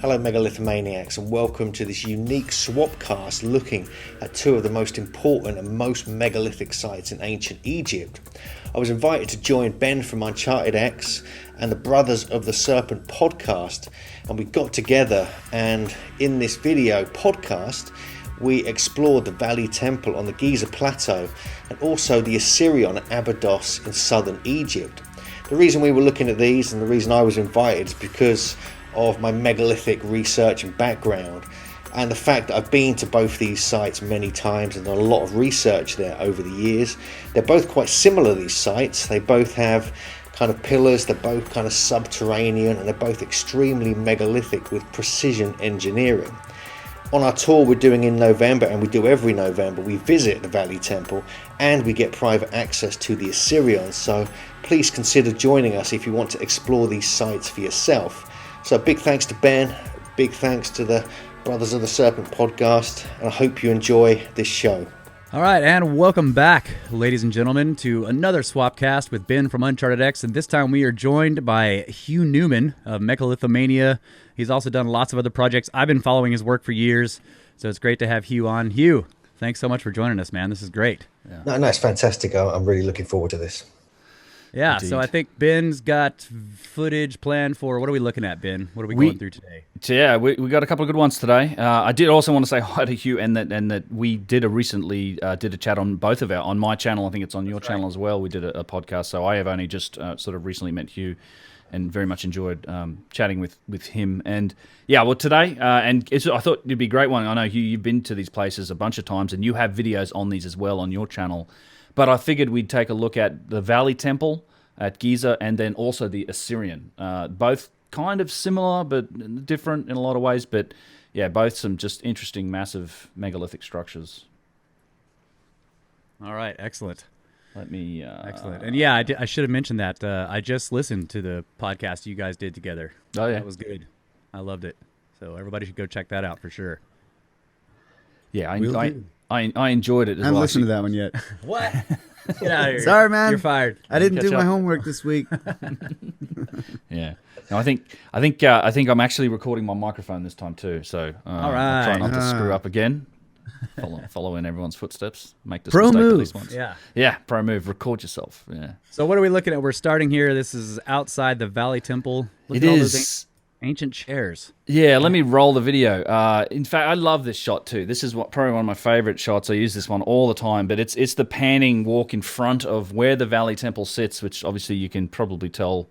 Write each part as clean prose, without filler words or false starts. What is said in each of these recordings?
Hello Megalithomaniacs, and welcome to this unique Swapcast looking at two of the most important and most megalithic sites in ancient Egypt. I was invited to join Ben from Uncharted X and the Brothers of the Serpent podcast, and we got together, and in this video podcast we explored the Valley Temple on the Giza plateau and also the Osirion at Abydos in southern Egypt. The reason we were looking at these and the reason I was invited is because of my megalithic research and background, and the fact that I've been to both these sites many times and done a lot of research there over the years. They're both quite similar, these sites. They both have kind of pillars, they're both kind of subterranean, and they're both extremely megalithic with precision engineering. On our tour we're doing in November, and we do every November, we visit the Valley Temple and we get private access to the Osirion, so please consider joining us if you want to explore these sites for yourself. So big thanks to Ben, big thanks to the Brothers of the Serpent podcast, and I hope you enjoy this show. All right, and welcome back, ladies and gentlemen, to another Swapcast with Ben from Uncharted X, and this time we are joined by Hugh Newman of Megalithomania. He's also done lots of other projects. I've been following his work for years, so it's great to have Hugh on. Hugh, thanks so much for joining us, man. This is great. Yeah. No, it's fantastic. I'm really looking forward to this. Yeah, Indeed. So I think Ben's got footage planned for, what are we looking at, Ben? What are we going through today? Yeah, we got a couple of good ones today. I did also want to say hi to Hugh, and that we did did a chat on both of on my channel. I think it's on your channel as well. We did a podcast, so I have only just sort of recently met Hugh, and very much enjoyed chatting with him. And yeah, well today, I thought it'd be a great one. I know Hugh, you've been to these places a bunch of times, and you have videos on these as well on your channel. But I figured we'd take a look at the Valley Temple at Giza, and then also the Osirion. Both kind of similar, but different in a lot of ways. But yeah, both some just interesting, massive megalithic structures. All right, excellent. Let me... Excellent. And yeah, I should have mentioned that. I just listened to the podcast you guys did together. Oh, yeah. That was good. I loved it. So everybody should go check that out for sure. Yeah, I enjoyed it as well. I haven't listened to that one yet. What? Get out of here. Sorry, man. You're fired. I didn't do Catch my up. homework this week. Yeah. No, I think I'm actually recording my microphone this time too. So All right. I'll try not to screw up again. Follow in everyone's footsteps. Make this Pro mistake move. at least once. Yeah. Yeah. Pro move. Record yourself. Yeah. So what are we looking at? We're starting here. This is outside the Valley Temple. Look It at all those is. ancient chairs. Yeah, let me roll the video. In fact, I love this shot too. This is probably one of my favorite shots. I use this one all the time, but it's the panning walk in front of where the Valley Temple sits, which obviously you can probably tell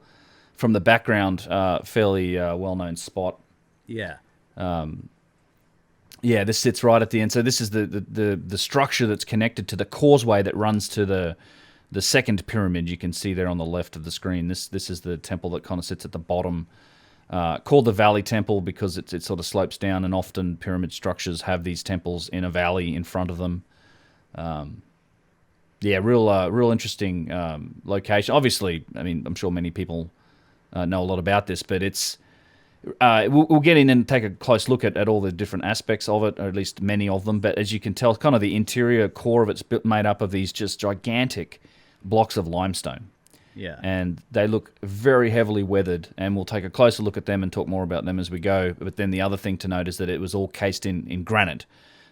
from the background, fairly well-known spot. Yeah. Yeah, this sits right at the end. So this is the structure that's connected to the causeway that runs to the second pyramid. You can see there on the left of the screen. This is the temple that kind of sits at the bottom. Called the Valley Temple because it sort of slopes down, and often pyramid structures have these temples in a valley in front of them. Yeah, real interesting location. Obviously, I mean, I'm sure many people know a lot about this, but it's we'll get in and take a close look at all the different aspects of it, or at least many of them. But as you can tell, kind of the interior core of it's made up of these just gigantic blocks of limestone. Yeah. And they look very heavily weathered, and we'll take a closer look at them and talk more about them as we go. But then the other thing to note is that it was all cased in granite.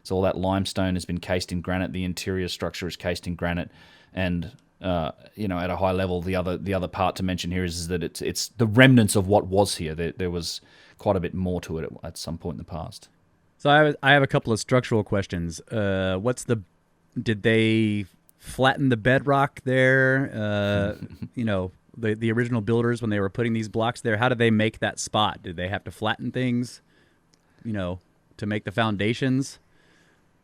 So all that limestone has been cased in granite. The interior structure is cased in granite. And, at a high level, the other part to mention here is that it's the remnants of what was here. There was quite a bit more to it at some point in the past. So I have a couple of structural questions. Did they flatten the bedrock there? The original builders, when they were putting these blocks there, how did they make that spot? Did they have to flatten things, to make the foundations?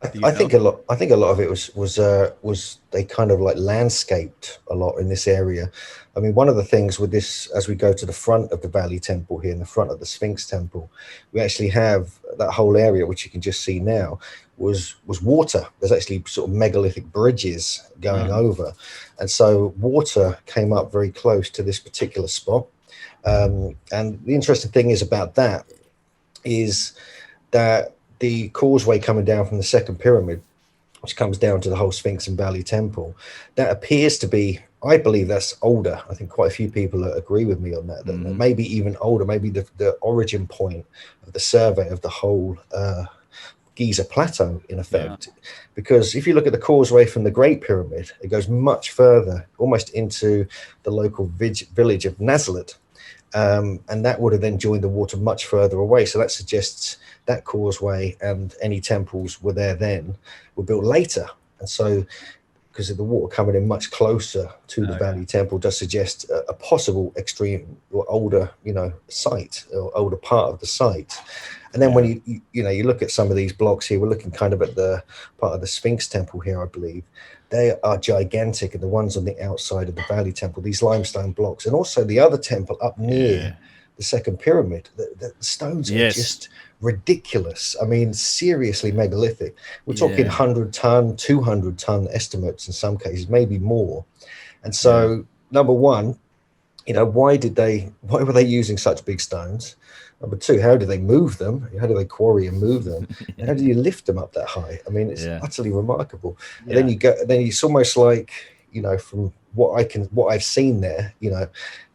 I think a lot of it was they kind of like landscaped a lot in this area. I mean, one of the things with this, as we go to the front of the Valley Temple here, in the front of the Sphinx Temple, we actually have that whole area, which you can just see now, was water. There's actually sort of megalithic bridges going over, and so water came up very close to this particular spot. And the interesting thing is about that is that the causeway coming down from the second pyramid, which comes down to the whole Sphinx and Valley Temple, that appears to be I believe that's older. I think quite a few people agree with me on that. That maybe even older, maybe the origin point of the survey of the whole Giza plateau, in effect. Because if you look at the causeway from the Great Pyramid, it goes much further, almost into the local village of Nazareth. And that would have then joined the water much further away. So that suggests that causeway and any temples were there then were built later. And so, because of the water coming in much closer to the Valley Temple, does suggest a possible extreme or older, site or older part of the site. And then when you look at some of these blocks here, we're looking kind of at the part of the Sphinx Temple here, I believe. They are gigantic, and the ones on the outside of the Valley Temple, these limestone blocks, and also the other temple up near the second pyramid. The stones are just ridiculous. I mean, seriously megalithic. We're talking 100-ton, 200-ton estimates in some cases, maybe more. And so, number one, why were they using such big stones? Number two, how do they move them? How do they quarry and move them? And how do you lift them up that high? I mean, it's utterly remarkable. And then it's almost like, from what I've seen there,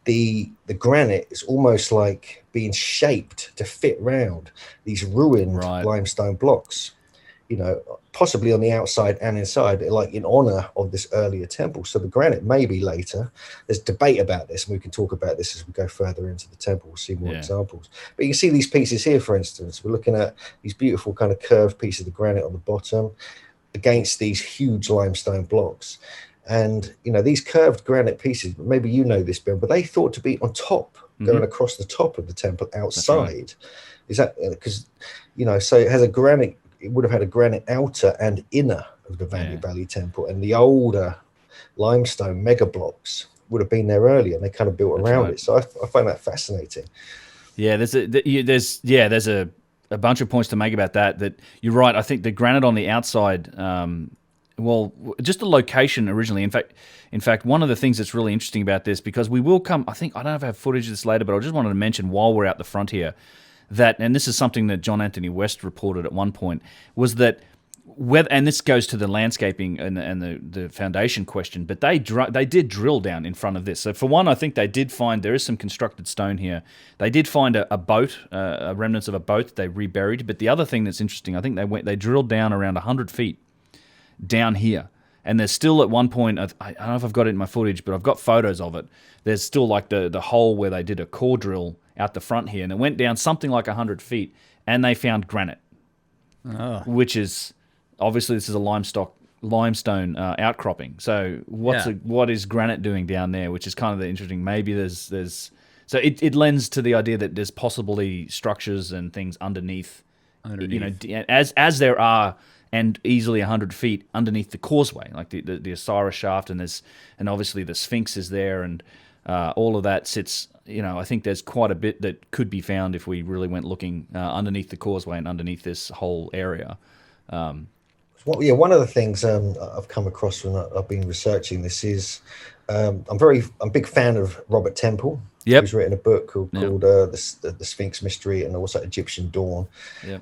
the granite is almost like being shaped to fit round these ruined limestone blocks, possibly on the outside and inside, like in honor of this earlier temple. So the granite may be later. There's debate about this, and we can talk about this as we go further into the temple. We'll see more examples. But you can see these pieces here, for instance. We're looking at these beautiful kind of curved pieces of granite on the bottom against these huge limestone blocks. And, these curved granite pieces, maybe you know this, Ben, but they thought to be on top, going across the top of the temple outside. Is that because, so it has a granite, it would have had a granite outer and inner of the Valley Temple, and the older limestone mega blocks would have been there earlier, and they kind of built around it. So I find that fascinating. Yeah, there's a bunch of points to make about that. That you're right. I think the granite on the outside, just the location originally. In fact, one of the things that's really interesting about this, because we will come, I don't know if I have footage of this later, but I just wanted to mention while we're out the front here, that, and this is something that John Anthony West reported at one point, was that and this goes to the landscaping and the foundation question, but they did drill down in front of this. So for one, I think they did find there is some constructed stone here. They did find a boat, remnants of a boat they reburied. But the other thing that's interesting, I think they drilled down around 100 feet down here. And there's still at one point, I don't know if I've got it in my footage, but I've got photos of it. There's still like the hole where they did a core drill out the front here, and it went down something like 100 feet, and they found granite, which is, obviously this is a limestone outcropping. So what is granite doing down there, which is kind of the interesting, maybe there's so it lends to the idea that there's possibly structures and things underneath. As there are, and easily 100 feet underneath the causeway, like the Osiris shaft, and obviously the Sphinx is there, and all of that sits. I think there's quite a bit that could be found if we really went looking underneath the causeway and underneath this whole area. One of the things I've come across when I've been researching this is I'm a big fan of Robert Temple. Who's written a book called the Sphinx Mystery and also Egyptian Dawn.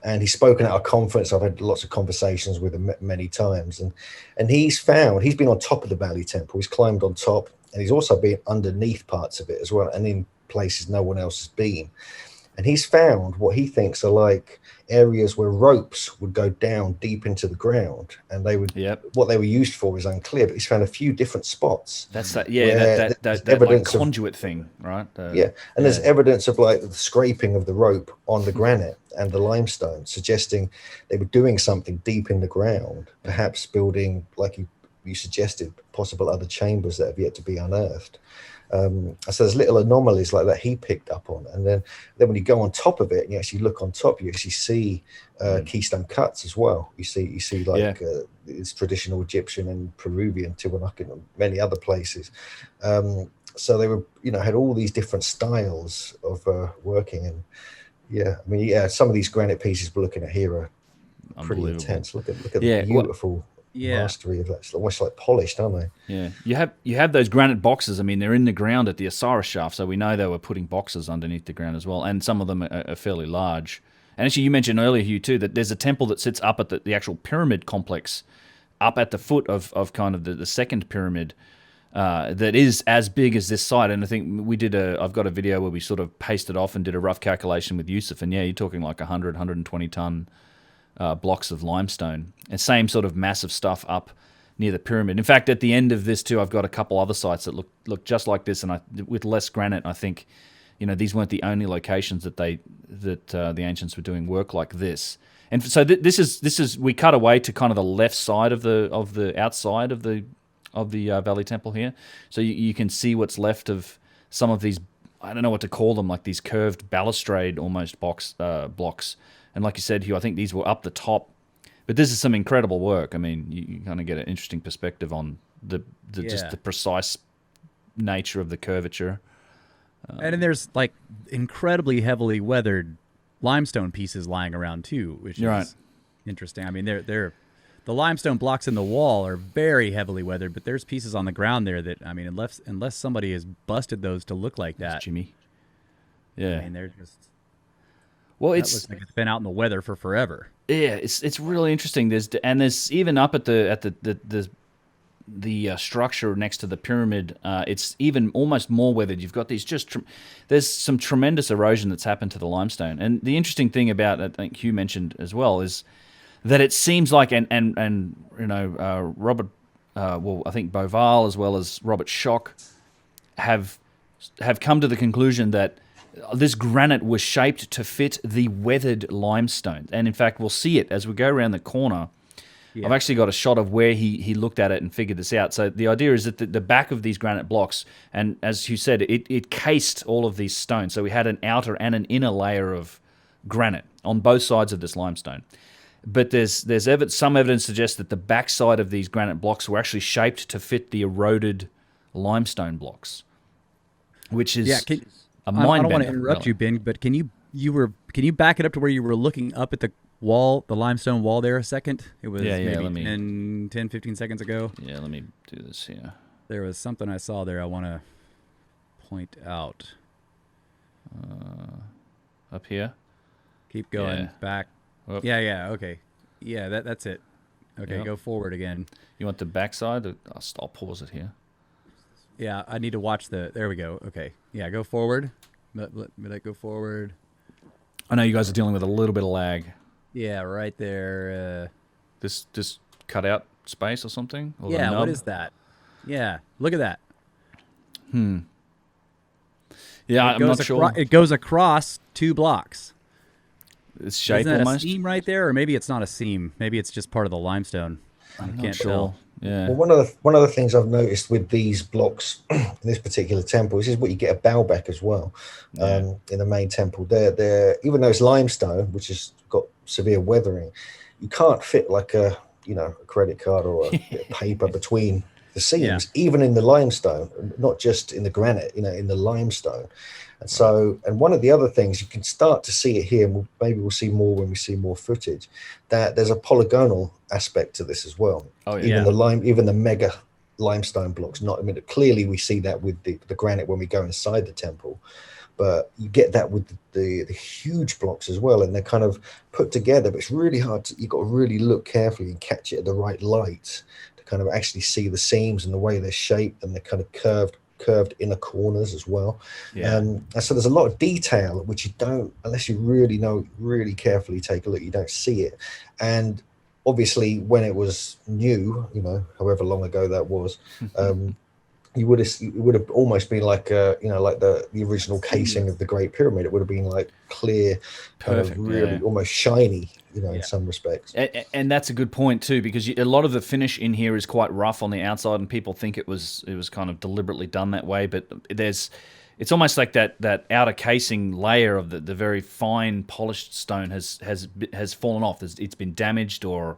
And he's spoken at a conference. I've had lots of conversations with him many times, and he's been on top of the Valley Temple. He's climbed on top, and he's also been underneath parts of it as well, and in places no one else has been. And he's found what he thinks are like areas where ropes would go down deep into the ground, and they would. What they were used for is unclear, but he's found a few different spots. That's that. That evidence like conduit thing, right? And there's evidence of like the scraping of the rope on the granite and the limestone, suggesting they were doing something deep in the ground, perhaps building, like you suggested, possible other chambers that have yet to be unearthed. So there's little anomalies like that he picked up on, and then when you go on top of it and you actually look on top, you actually see keystone cuts as well. You see like it's traditional Egyptian and Peruvian Tiwanaku and many other places. So they were had all these different styles of working, and some of these granite pieces we're looking at here are pretty intense. Look at the beautiful. Mastery of that. It's almost like polished, aren't they? You have those granite boxes. I mean, they're in the ground at the Osiris shaft, so we know they were putting boxes underneath the ground as well, and some of them are fairly large. And actually, you mentioned earlier, Hugh, too, that there's a temple that sits up at the actual pyramid complex, up at the foot of kind of the second pyramid, that is as big as this site. And I think I've got a video where we sort of pasted off and did a rough calculation with Yusuf, and yeah, you're talking like 120 ton blocks of limestone, and same sort of massive stuff up near the pyramid. In fact, at the end of this too, I've got a couple other sites that look just like this, and with less granite. I think, these weren't the only locations that the ancients were doing work like this. And so this is we cut away to kind of the left side of the outside of the Valley Temple here, so you can see what's left of some of these. I don't know what to call them, like these curved balustrade almost blocks. And like you said, Hugh, I think these were up the top. But this is some incredible work. I mean, you kind of get an interesting perspective on just the precise nature of the curvature. And then there's like incredibly heavily weathered limestone pieces lying around too, which is interesting. I mean, the limestone blocks in the wall are very heavily weathered, but there's pieces on the ground there that, I mean, unless somebody has busted those to look like that, Jimmy. Yeah, I mean, they're just. Well, it looks like it's been out in the weather for forever. Yeah, it's really interesting. There's even up at the structure next to the pyramid. It's even almost more weathered. You've got these there's some tremendous erosion that's happened to the limestone. And the interesting thing about, I think Hugh mentioned as well, is that it seems like Robert, I think Boval as well as Robert Schoch have come to the conclusion that this granite was shaped to fit the weathered limestone. And in fact, we'll see it as we go around the corner. Yeah. I've actually got a shot of where he looked at it and figured this out. So the idea is that the back of these granite blocks, and as you said, it cased all of these stones. So we had an outer and an inner layer of granite on both sides of this limestone. But there's some evidence suggests that the backside of these granite blocks were actually shaped to fit the eroded limestone blocks, which is a mind bender. I don't want to interrupt you, Ben, but can you back it up to where you were looking up at the wall, the limestone wall there a second? It was maybe 10, 15 seconds ago. Yeah, let me do this here. There was something I saw there I want to point out. Up here? Keep going. Back. Whoop. Yeah, okay. Yeah, that's it. Okay, Go forward again. You want the backside? I'll pause it here. Yeah, I need to watch there we go. Okay. Yeah, go forward. Let go forward. I know you guys are dealing with a little bit of lag. Yeah, right there. This cutout space or something? Or yeah, what is that? Yeah, look at that. Yeah, I'm not sure. It goes across 2 blocks. It's shape Isn't that almost. a seam right there, or maybe it's not a seam. Maybe it's just part of the limestone. I can't tell. Yeah. Well, one of the things I've noticed with these blocks in this particular temple is what you get a Baalbek as well. In the main temple. They're even though it's limestone, which has got severe weathering, you can't fit like a credit card or a bit of paper between the seams, even in the limestone, not just in the granite, in the limestone. And so, and one of the other things you can start to see it here, and maybe we'll see more when we see more footage, that there's a polygonal aspect to this as well. Oh, yeah. Even the mega limestone blocks. Clearly we see that with the granite when we go inside the temple, but you get that with the huge blocks as well, and they're kind of put together. But it's really hard. You've got to really look carefully and catch it at the right light to kind of actually see the seams and the way they're shaped and the kind of curved inner corners as well. And so there's a lot of detail which you don't, unless you really carefully take a look, you don't see it. And obviously when it was new, however long ago that was, it would have almost been like like the original casing of the Great Pyramid. It would have been like clear, perfect, really almost shiny, in some respects. And that's a good point too, because a lot of the finish in here is quite rough on the outside, and people think it was kind of deliberately done that way. But it's almost like that outer casing layer of the very fine polished stone has fallen off. It's been damaged, or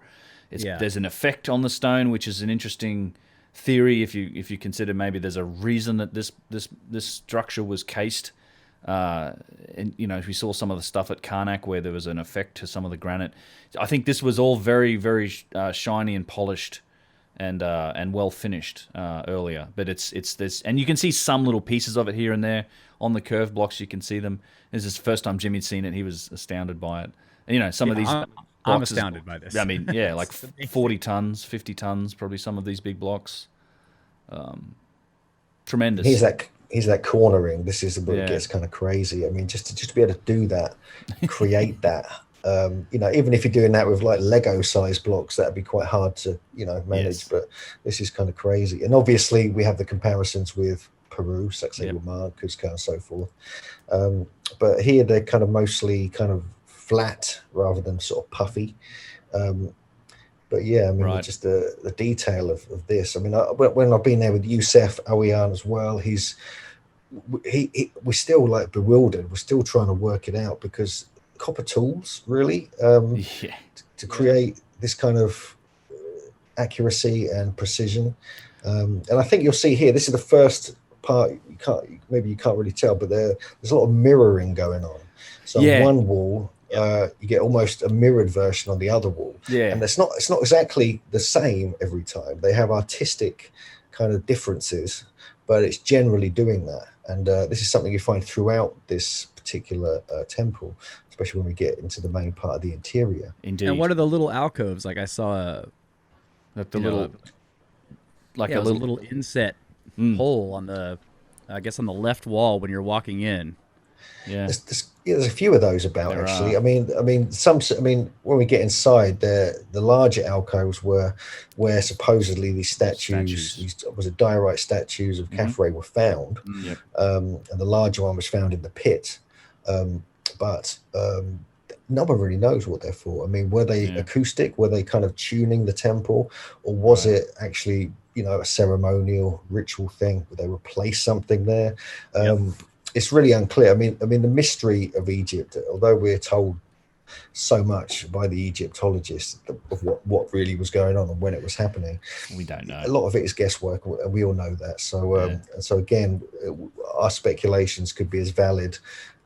there's an effect on the stone, which is an interesting theory if you consider maybe there's a reason that this structure was cased. And we saw some of the stuff at Karnak where there was an effect to some of the granite. I think this was all very, very shiny and polished and well finished earlier. But it's this, and you can see some little pieces of it here and there on the curved blocks. You can see them. This is the first time Jimmy'd seen it. He was astounded by it. Some of these. I'm astounded by this. I mean, like 40 tons, 50 tons, probably some of these big blocks. Tremendous. Here's that cornering. This is where it Yeah. gets kind of crazy. I mean, just to be able to do that, create that. Even if you're doing that with like Lego size blocks, that'd be quite hard to manage. Yes. But this is kind of crazy. And obviously, we have the comparisons with Peru, Sacsayhuaman, Cusco, and so forth. But here they're kind of mostly kind of flat rather than sort of puffy. But yeah, I mean, just the detail of this. I mean, when I've been there with Youssef Aouian as well, we're still like bewildered. We're still trying to work it out because copper tools, really, to create this kind of accuracy and precision. And I think you'll see here, this is the first part. You can't really tell, but there's a lot of mirroring going on. So on one wall, you get almost a mirrored version on the other wall. And it's not exactly the same every time. They have artistic kind of differences, but it's generally doing that. And this is something you find throughout this particular temple, especially when we get into the main part of the interior. Indeed. And what are the little alcoves? Like I saw a little inset hole on the, I guess on the left wall when you're walking in. Yeah. There's a few of those about actually. I mean, when we get inside, the larger alcoves were where supposedly these statues. These was it diorite statues of Khafre were found, and the larger one was found in the pit. But no one really knows what they're for. I mean, were they acoustic? Were they kind of tuning the temple, or was it actually a ceremonial ritual thing? Would they replace something there? It's really unclear. I mean, the mystery of Egypt, although we're told so much by the Egyptologists of what really was going on and when it was happening, we don't know. A lot of it is guesswork, and we all know that. So, so again, our speculations could be as valid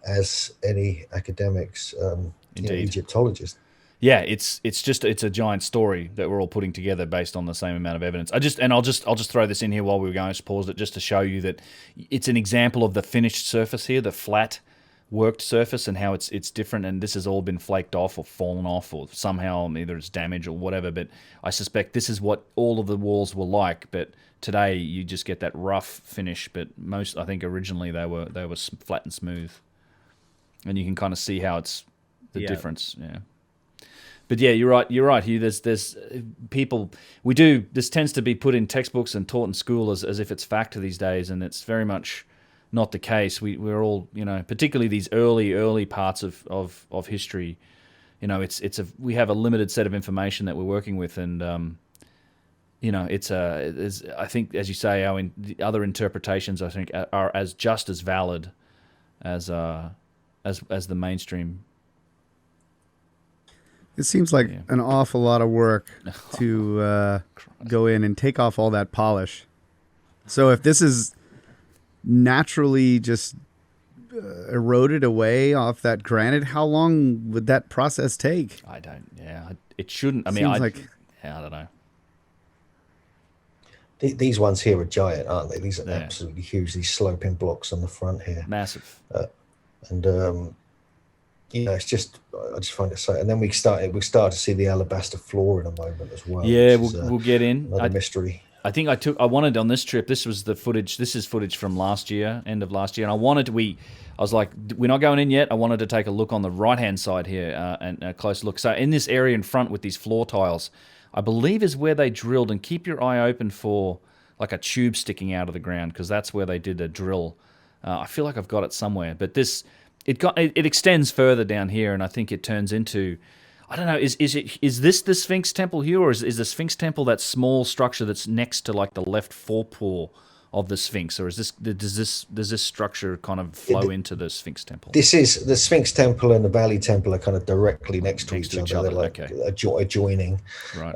as any academics, Egyptologists. Yeah, it's a giant story that we're all putting together based on the same amount of evidence. I'll just throw this in here while we were going. I just paused it just to show you that it's an example of the finished surface here, the flat worked surface, and how it's different. And this has all been flaked off or fallen off, or somehow either it's damaged or whatever. But I suspect this is what all of the walls were like. But today you just get that rough finish. But I think originally they were flat and smooth, and you can kind of see how it's the difference. Yeah. But yeah, you're right, Hugh. There's people, this tends to be put in textbooks and taught in school as if it's fact these days, and it's very much not the case. We're all, particularly these early parts of history, we have a limited set of information that we're working with, and I think, as you say, the other interpretations I think are just as valid as the mainstream. It seems like an awful lot of work to go in and take off all that polish. So if this is naturally just eroded away off that granite, how long would that process take? It shouldn't. I don't know. These ones here are giant, aren't they? These are absolutely huge. These sloping blocks on the front here. Massive. It's just, I just find it so. And then we start to see the alabaster floor in a moment as well. Yeah, we'll get in. Another mystery. I think I wanted on this trip. This was the footage. This is footage from last year, end of last year, and I was like, we're not going in yet. I wanted to take a look on the right hand side here and a close look. So in this area in front with these floor tiles, I believe is where they drilled. And keep your eye open for like a tube sticking out of the ground, because that's where they did a drill. I feel like I've got it somewhere, but this. It extends further down here, and I think it turns into, I don't know, is this the Sphinx Temple here, or is the Sphinx Temple that small structure that's next to like the left forepaw of the Sphinx, or does this structure kind of flow into the Sphinx Temple? This is the Sphinx Temple and the Valley Temple are kind of directly next to each other. They're like adjoining. Right.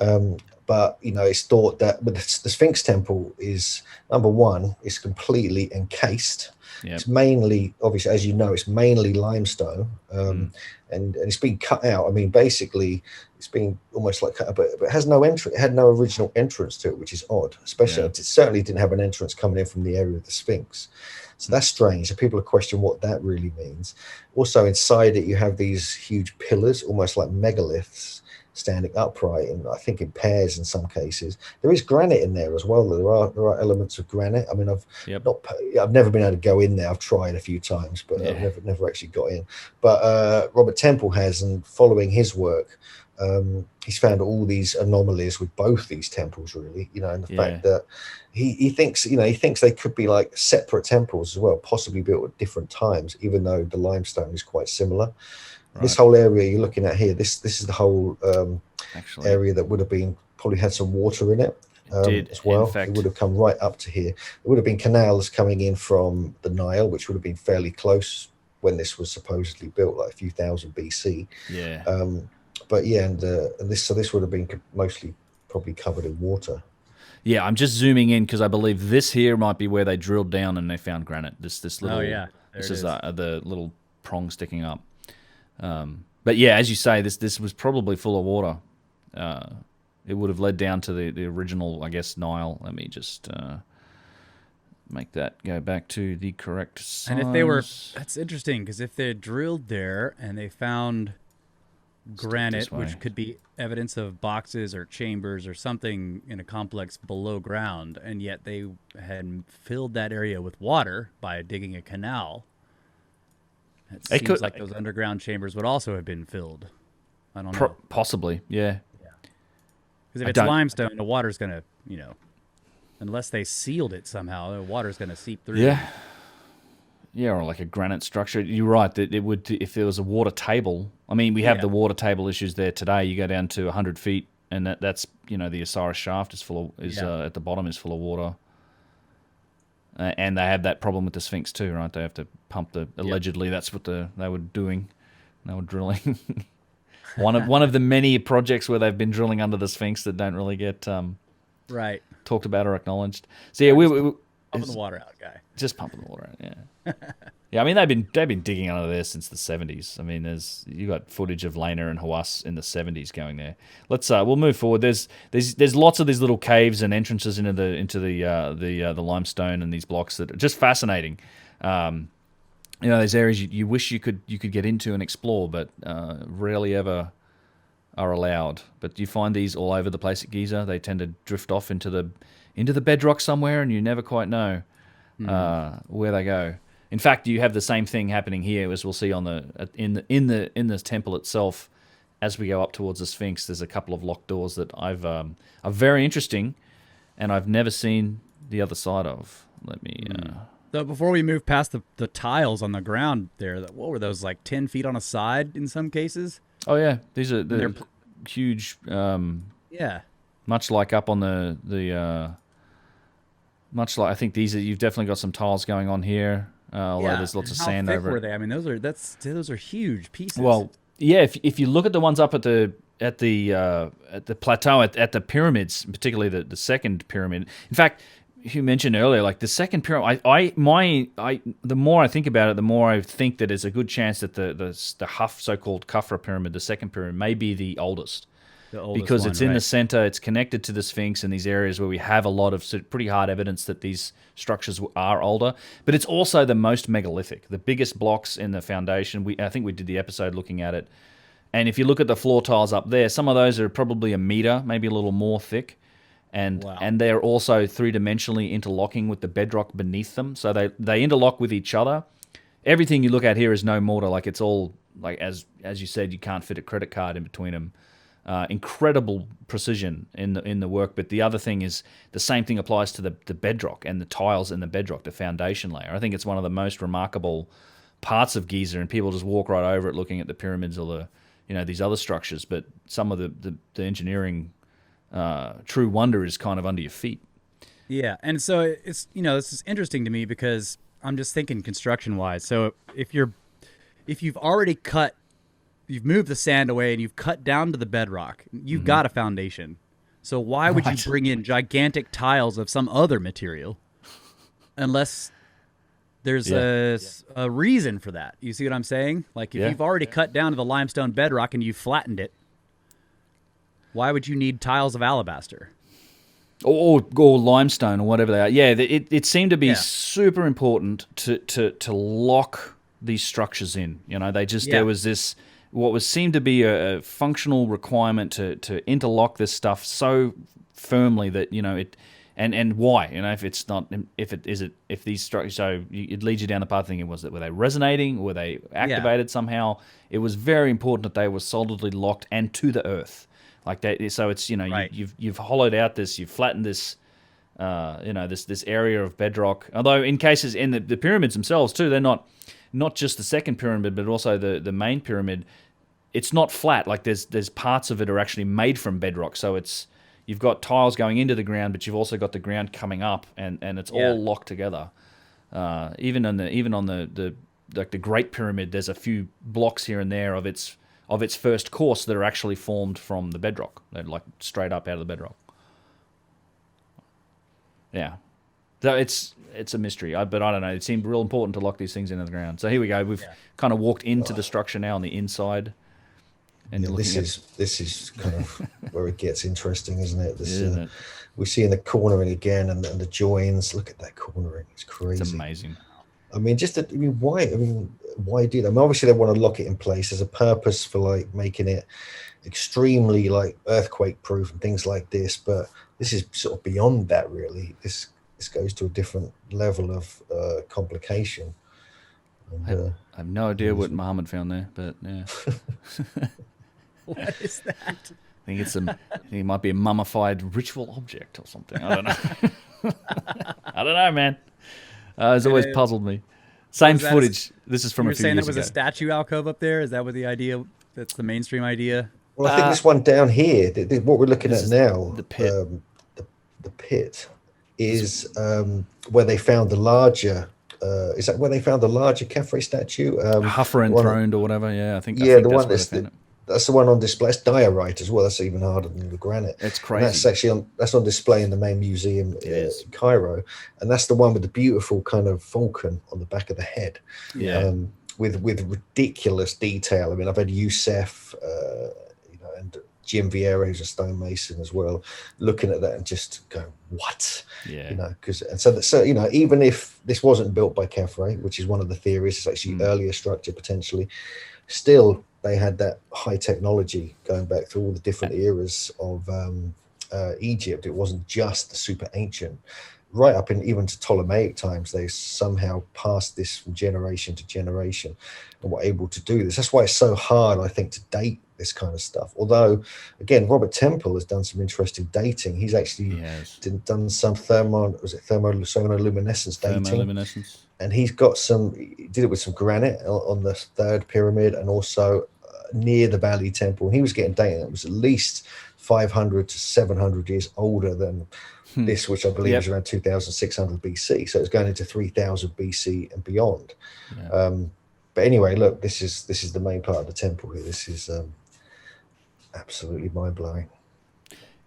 But it's thought that the Sphinx Temple is, number one, it's completely encased. Yep. It's mainly, obviously, as you know, it's mainly limestone, and it's been cut out. I mean, basically, it's been almost like cut out, but it has no entrance. It had no original entrance to it, which is odd. Especially, it certainly didn't have an entrance coming in from the area of the Sphinx. So that's strange. So people are questioning what that really means. Also, inside it, you have these huge pillars, almost like megaliths, standing upright, and I think in pairs in some cases. There is granite in there as well. There are elements of granite. I mean, I've never been able to go in there. I've tried a few times, but I've never actually got in. But Robert Temple has, and following his work, he's found all these anomalies with both these temples, really, and the fact that he thinks they could be like separate temples as well, possibly built at different times, even though the limestone is quite similar. Right. This whole area you're looking at here, this is the whole area that would have been probably had some water in it as well. It would have come right up to here. There would have been canals coming in from the Nile, which would have been fairly close when this was supposedly built, like a few thousand BC. But this would have been mostly probably covered in water. Yeah, I'm just zooming in because I believe this here might be where they drilled down and they found granite. This little this is the little prong sticking up. But yeah, as you say, this was probably full of water. It would have led down to the original, I guess, Nile. Let me just make that go back to the correct size. And if that's interesting, because if they drilled there and they found granite, which could be evidence of boxes or chambers or something in a complex below ground, and yet they had filled that area with water by digging a canal. It seems like those underground chambers would also have been filled. I don't know. Possibly, yeah. Because if it's limestone, the water's going to, unless they sealed it somehow, the water's going to seep through. Yeah. Yeah, or like a granite structure. You're right that it would, if there was a water table. I mean, we have the water table issues there today. You go down to 100 feet, and that's the Osiris shaft is at the bottom is full of water. And they have that problem with the Sphinx too, right? They have to pump allegedly that's what they were doing. They were drilling. one of the many projects where they've been drilling under the Sphinx that don't really get talked about or acknowledged. So yeah, we pumping the water out, guy. Just pumping the water out, yeah. Yeah, I mean they've been digging under there since the 70s. I mean, you got footage of Lena and Hawass in the 70s going there. Let's we'll move forward. There's lots of these little caves and entrances into the limestone and these blocks that are just fascinating. These areas you wish you could get into and explore, but rarely ever are allowed. But you find these all over the place at Giza. They tend to drift off into the bedrock somewhere, and you never quite know where they go. In fact, you have the same thing happening here, as we'll see in the temple itself. As we go up towards the Sphinx, there's a couple of locked doors that are very interesting, and I've never seen the other side of. Let me. So before we move past the tiles on the ground there, what were those, like 10 feet on a side in some cases? Oh yeah, they're huge. Much like up on the much like I think you've definitely got some tiles going on here. Although there's lots of sand over it. How thick were they? I mean, those are huge pieces. Well, yeah. If you look at the ones up at the plateau at the pyramids, particularly the second pyramid. In fact, you mentioned earlier, like the second pyramid. The more I think about it, the more I think that there's a good chance that the so-called Khafra pyramid, the second pyramid, may be the oldest. Because it's in the center, it's connected to the Sphinx in these areas where we have a lot of pretty hard evidence that these structures are older. But it's also the most megalithic, the biggest blocks in the foundation. I think we did the episode looking at it. And if you look at the floor tiles up there, some of those are probably a meter, maybe a little more thick. And they're also three-dimensionally interlocking with the bedrock beneath them. So they interlock with each other. Everything you look at here is no mortar. Like it's all, like as you said, you can't fit a credit card in between them. Incredible precision in the work, but the other thing is the same thing applies to the bedrock and the tiles in the bedrock, the foundation layer. I think it's one of the most remarkable parts of Giza, and people just walk right over it looking at the pyramids or these other structures. But some of the engineering, true wonder is kind of under your feet. Yeah, and so it's this is interesting to me because I'm just thinking construction wise. So if you've already you've moved the sand away and you've cut down to the bedrock, you've got a foundation. So why would you bring in gigantic tiles of some other material unless there's a reason for that? You see what I'm saying? Like if you've already cut down to the limestone bedrock and you've flattened it, why would you need tiles of alabaster? Or limestone or whatever they are. Yeah, it seemed to be super important to lock these structures in. There was this what was seemed to be a functional requirement to interlock this stuff so firmly that it. And why? If it's not, if these structures, so it leads you down the path thinking, were they resonating? Were they activated somehow? It was very important that they were solidly locked and to the earth, like that. So it's Right. you've hollowed out this, you've flattened this, this area of bedrock. Although in cases in the pyramids themselves too, they're not just the second pyramid, but also the main pyramid. It's not flat. Like there's parts of it are actually made from bedrock. So you've got tiles going into the ground, but you've also got the ground coming up, and it's all locked together. Even on the Great Pyramid, there's a few blocks here and there of its first course that are actually formed from the bedrock. They're like straight up out of the bedrock. Yeah, so it's a mystery. But I don't know. It seemed real important to lock these things into the ground. So here we go. We've kind of walked into the structure now on the inside. And this is kind of where it gets interesting, isn't it? Isn't it? We see in the cornering again, and the joins. Look at that cornering; it's crazy. It's amazing. I mean, why? Why do that? I mean, obviously they want to lock it in place. There's a purpose for like making it extremely like earthquake proof and things like this. But this is sort of beyond that, really. This goes to a different level of complication. And, I have no idea what Muhammad found there, but yeah. What is that? I think it might be a mummified ritual object or something. I don't know. I don't know, man. It's always puzzled me. Same footage. This is from a few years ago. You were saying that was a statue alcove up there? Is that what the idea? That's the mainstream idea? well, I think this one down here, what we're looking at now, the pit. The pit is where they found the larger. Is that where they found the larger Khafre statue? Huffer enthroned or whatever. Yeah, I think. Yeah, I think the one that's where they found it. that's the one on display. It's diorite as well. That's even harder than the granite. It's And crazy. that's actually on display in the main museum in Cairo, and that's the one with the beautiful kind of falcon on the back of the head. Yeah. With ridiculous detail. I mean, I've had Youssef, and Jim Vieira, who's a stonemason as well, looking at that and just going, "What?" Yeah. So even if this wasn't built by Khafre, which is one of the theories, it's actually earlier structure potentially, still they had that high technology going back through all the different eras of Egypt. It wasn't just the super ancient. Right up even to Ptolemaic times, they somehow passed this from generation to generation and were able to do this. That's why it's so hard, I think, to date this kind of stuff. Although, again, Robert Temple has done some interesting dating. He's actually done some thermoluminescence dating. Thermoluminescence. And he did it with some granite on the third pyramid and also near the Valley Temple. And he was getting dating that was at least 500 to 700 years older than this, which I believe is around 2600 BC. So it's going into 3000 BC and beyond. Yeah. But anyway, look, this is the main part of the temple here. This is absolutely mind blowing.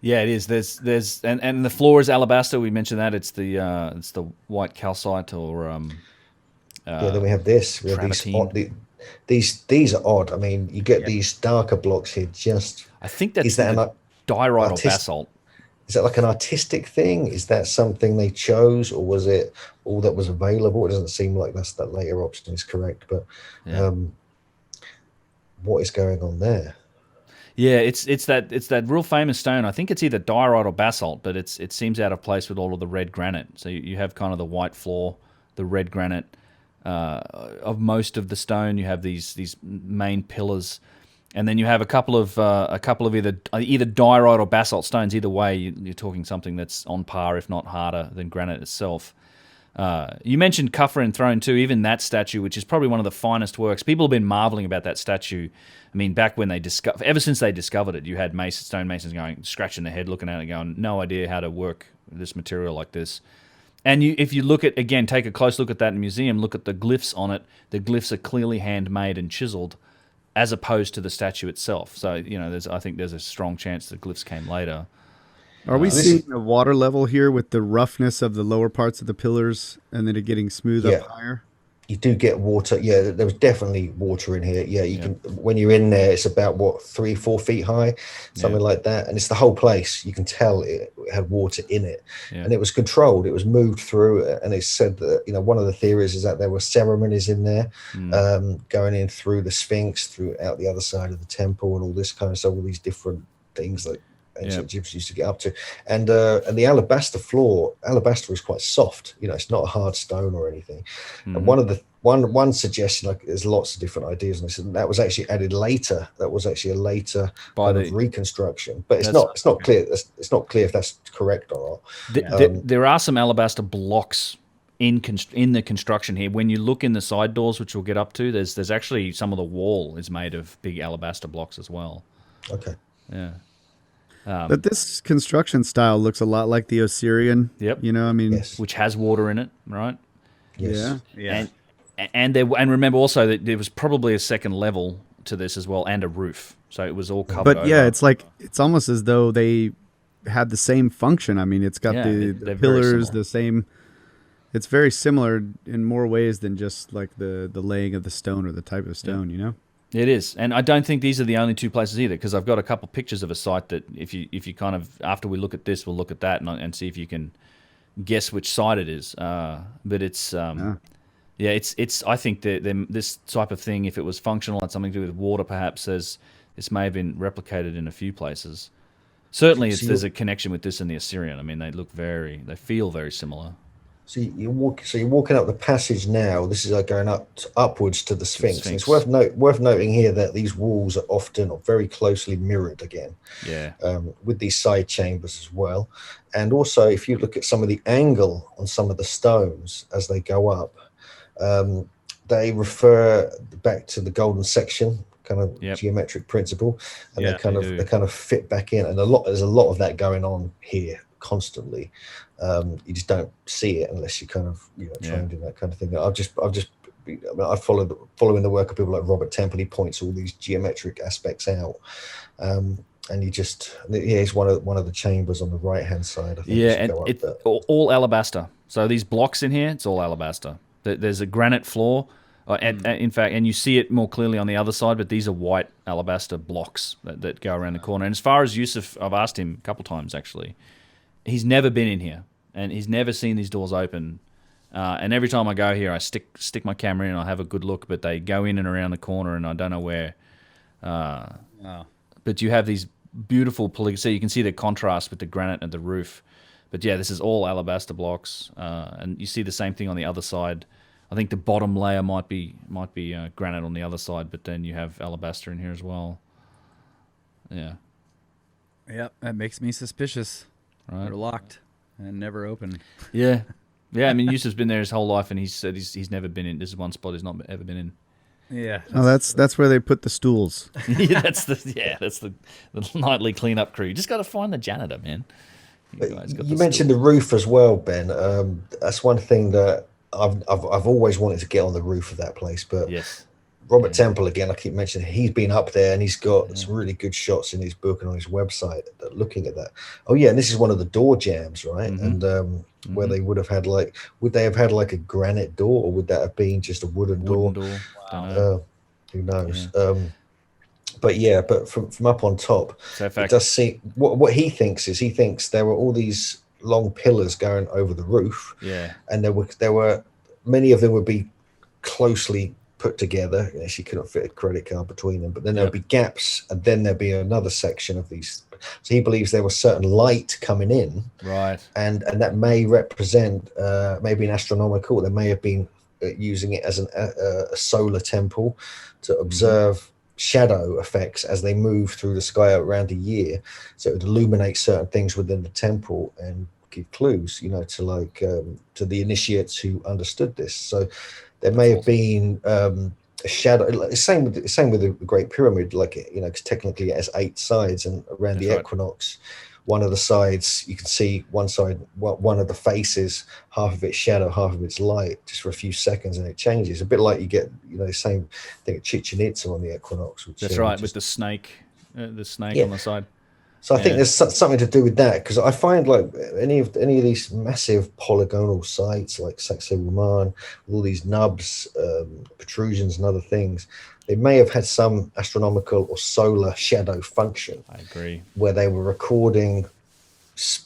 Yeah, it is. There's and the floor is alabaster. We mentioned that it's the white calcite or then we have this. We have these are odd. I mean, you get these darker blocks here. I think that's diorite or basalt. Is that like an artistic thing? Is that something they chose, or was it all that was available? It doesn't seem like that later option is correct, but what is going on there? Yeah, it's that real famous stone. I think it's either diorite or basalt, but it seems out of place with all of the red granite. So you have kind of the white floor, the red granite of most of the stone. You have these main pillars. And then you have a couple of either diorite or basalt stones. Either way, you're talking something that's on par, if not harder, than granite itself. You mentioned Khafre enthroned too. Even that statue, which is probably one of the finest works. People have been marveling about that statue. I mean, back when ever since they discovered it, you had stonemasons going, scratching their head, looking at it, going, no idea how to work this material like this. And if you look at, again, take a close look at that in the museum, look at the glyphs on it. The glyphs are clearly handmade and chiseled, as opposed to the statue itself. So, I think there's a strong chance the glyphs came later. Are we seeing the water level here with the roughness of the lower parts of the pillars and then it getting smooth up higher? you do get water. Yeah, there was definitely water in here. Yeah, you can, when you're in there, it's about 3-4 feet high, something like that, and it's the whole place. You can tell it had water in it, and it was controlled. It was moved through, and it's said that, you know, one of the theories is that there were ceremonies in there, going in through the Sphinx, through out the other side of the temple, and all this kind of stuff. All these different things that ancient Egyptians used to get up to, and the alabaster is quite soft. You know, it's not a hard stone or anything. And one suggestion, like, there's lots of different ideas, and I said that was actually added later. That was actually a later kind of reconstruction, but it's not clear. It's not clear if that's correct or not. There are some alabaster blocks in the construction here. When you look in the side doors, which we'll get up to, there's actually some of the wall is made of big alabaster blocks as well. Okay. Yeah. But this construction style looks a lot like the Osirion. Yep. You know, I mean, which has water in it, right? Yes. Yeah. And remember also that there was probably a second level to this as well, and a roof, so it was all covered. But yeah, it's like, it's almost as though they had the same function. I mean, it's got the pillars, the same. It's very similar in more ways than just like the laying of the stone or the type of stone. You know. It is, and I don't think these are the only two places either, because I've got a couple pictures of a site that if you kind of, after we look at this, we'll look at that and see if you can guess which side it is. But it's it's I think that this type of thing, if it was functional, had something to do with water, perhaps this may have been replicated in a few places. Certainly, there's a connection with this and the Osirion. I mean, they feel very similar. So you're walking up the passage now. This is like going upwards to the Sphinx. And it's worth noting here that these walls are often very closely mirrored again. Yeah. With these side chambers as well, and also if you look at some of the angle on some of the stones as they go up, they refer back to the golden section kind of geometric principle, and they kind of fit back in. And there's a lot of that going on here constantly. You just don't see it unless you kind of trained in that kind of thing. I following the work of people like Robert Temple. He points all these geometric aspects out, and it's one of the chambers on the right hand side. I think and it's all alabaster. So these blocks in here, it's all alabaster. There's a granite floor, in fact, and you see it more clearly on the other side. But these are white alabaster blocks that go around the corner. And as far as Yusuf, I've asked him a couple times actually. He's never been in here, and he's never seen these doors open. And every time I go here, I stick my camera in and I have a good look, but they go in and around the corner, and I don't know where. But you have these beautiful so you can see the contrast with the granite and the roof. But yeah, this is all alabaster blocks, and you see the same thing on the other side. I think the bottom layer might be granite on the other side, but then you have alabaster in here as well. Yeah. Yep, that makes me suspicious. Right. They're locked and never open. Yeah. I mean, Yusuf's been there his whole life, and he said he's never been in. This is one spot he's not ever been in. Yeah. Oh, that's where they put the stools. that's the nightly cleanup crew. You just got to find the janitor, man. You mentioned the roof as well, Ben. That's one thing that I've always wanted to get on the roof of that place, but Robert Temple, again, I keep mentioning, he's been up there and he's got some really good shots in his book and on his website looking at that. Oh yeah, and this is one of the door jambs, right? And where they would have had would they have had like a granite door, or would that have been just a wooden door? Wow. Who knows? Yeah. But from up on top, it does seem what he thinks there were all these long pillars going over the roof. Yeah. And there were many of them would be closely put together. She couldn't fit a credit card between them, but then there'll be gaps, and then there'll be another section of these. So he believes there was certain light coming in, right? And that may represent maybe an astronomical. They may have been using it as a solar temple to observe shadow effects as they move through the sky around a year. So it would illuminate certain things within the temple and give clues, to the initiates who understood this. So there may have been a shadow. Same with the Great Pyramid, because technically it has 8 sides, and around the equinox, one of the sides you can see one side, one of the faces, half of its shadow, half of its light, just for a few seconds, and it changes. A bit like you get, the same thing at Chichen Itza on the equinox. That's right, with the snake on the side. So I think there's something to do with that, because I find like any of these massive polygonal sites like Saxe-Roman, all these nubs, protrusions and other things, they may have had some astronomical or solar shadow function. I agree. Where they were recording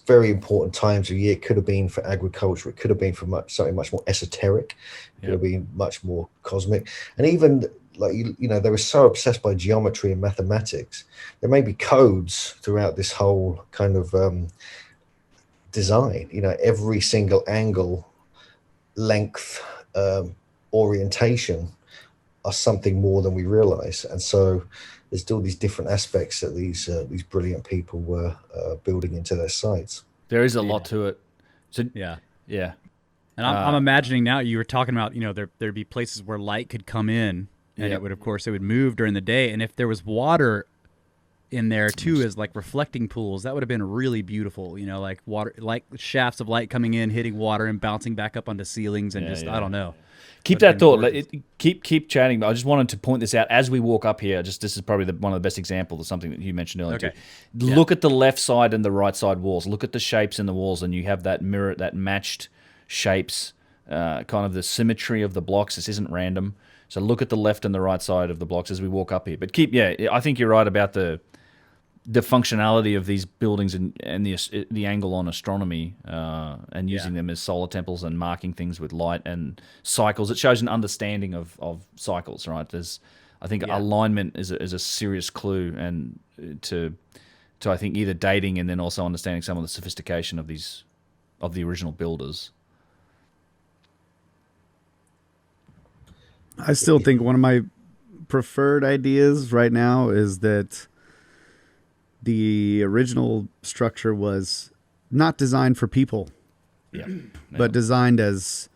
very important times of year. It could have been for agriculture. It could have been for something much more esoteric. It could have been much more cosmic. And even like, you know, they were so obsessed by geometry and mathematics. There may be codes throughout this whole kind of design. You know, every single angle, length, orientation are something more than we realize. And so there's still these different aspects that these brilliant people were building into their sites. There is a lot to it. So yeah. And I'm imagining now, you were talking about, you know, there'd be places where light could come in, and it would, of course, it would move during the day. And if there was water in there too, as like reflecting pools, that would have been really beautiful. You know, like water, like shafts of light coming in, hitting water, and bouncing back up onto ceilings, and I don't know. Keep that thought. Keep chatting. But I just wanted to point this out as we walk up here. This is probably one of the best examples of something that you mentioned earlier. Okay. Look at the left side and the right side walls. Look at the shapes in the walls, and you have that mirror, that matched shapes, kind of the symmetry of the blocks. This isn't random. So look at the left and the right side of the blocks as we walk up here. But I think you're right about the functionality of these buildings and the angle on astronomy and using them as solar temples and marking things with light and cycles. It shows an understanding of cycles, right? I think alignment is a serious clue, and to I think either dating and then also understanding some of the sophistication of the original builders. I still think one of my preferred ideas right now is that the original structure was not designed for people, but designed as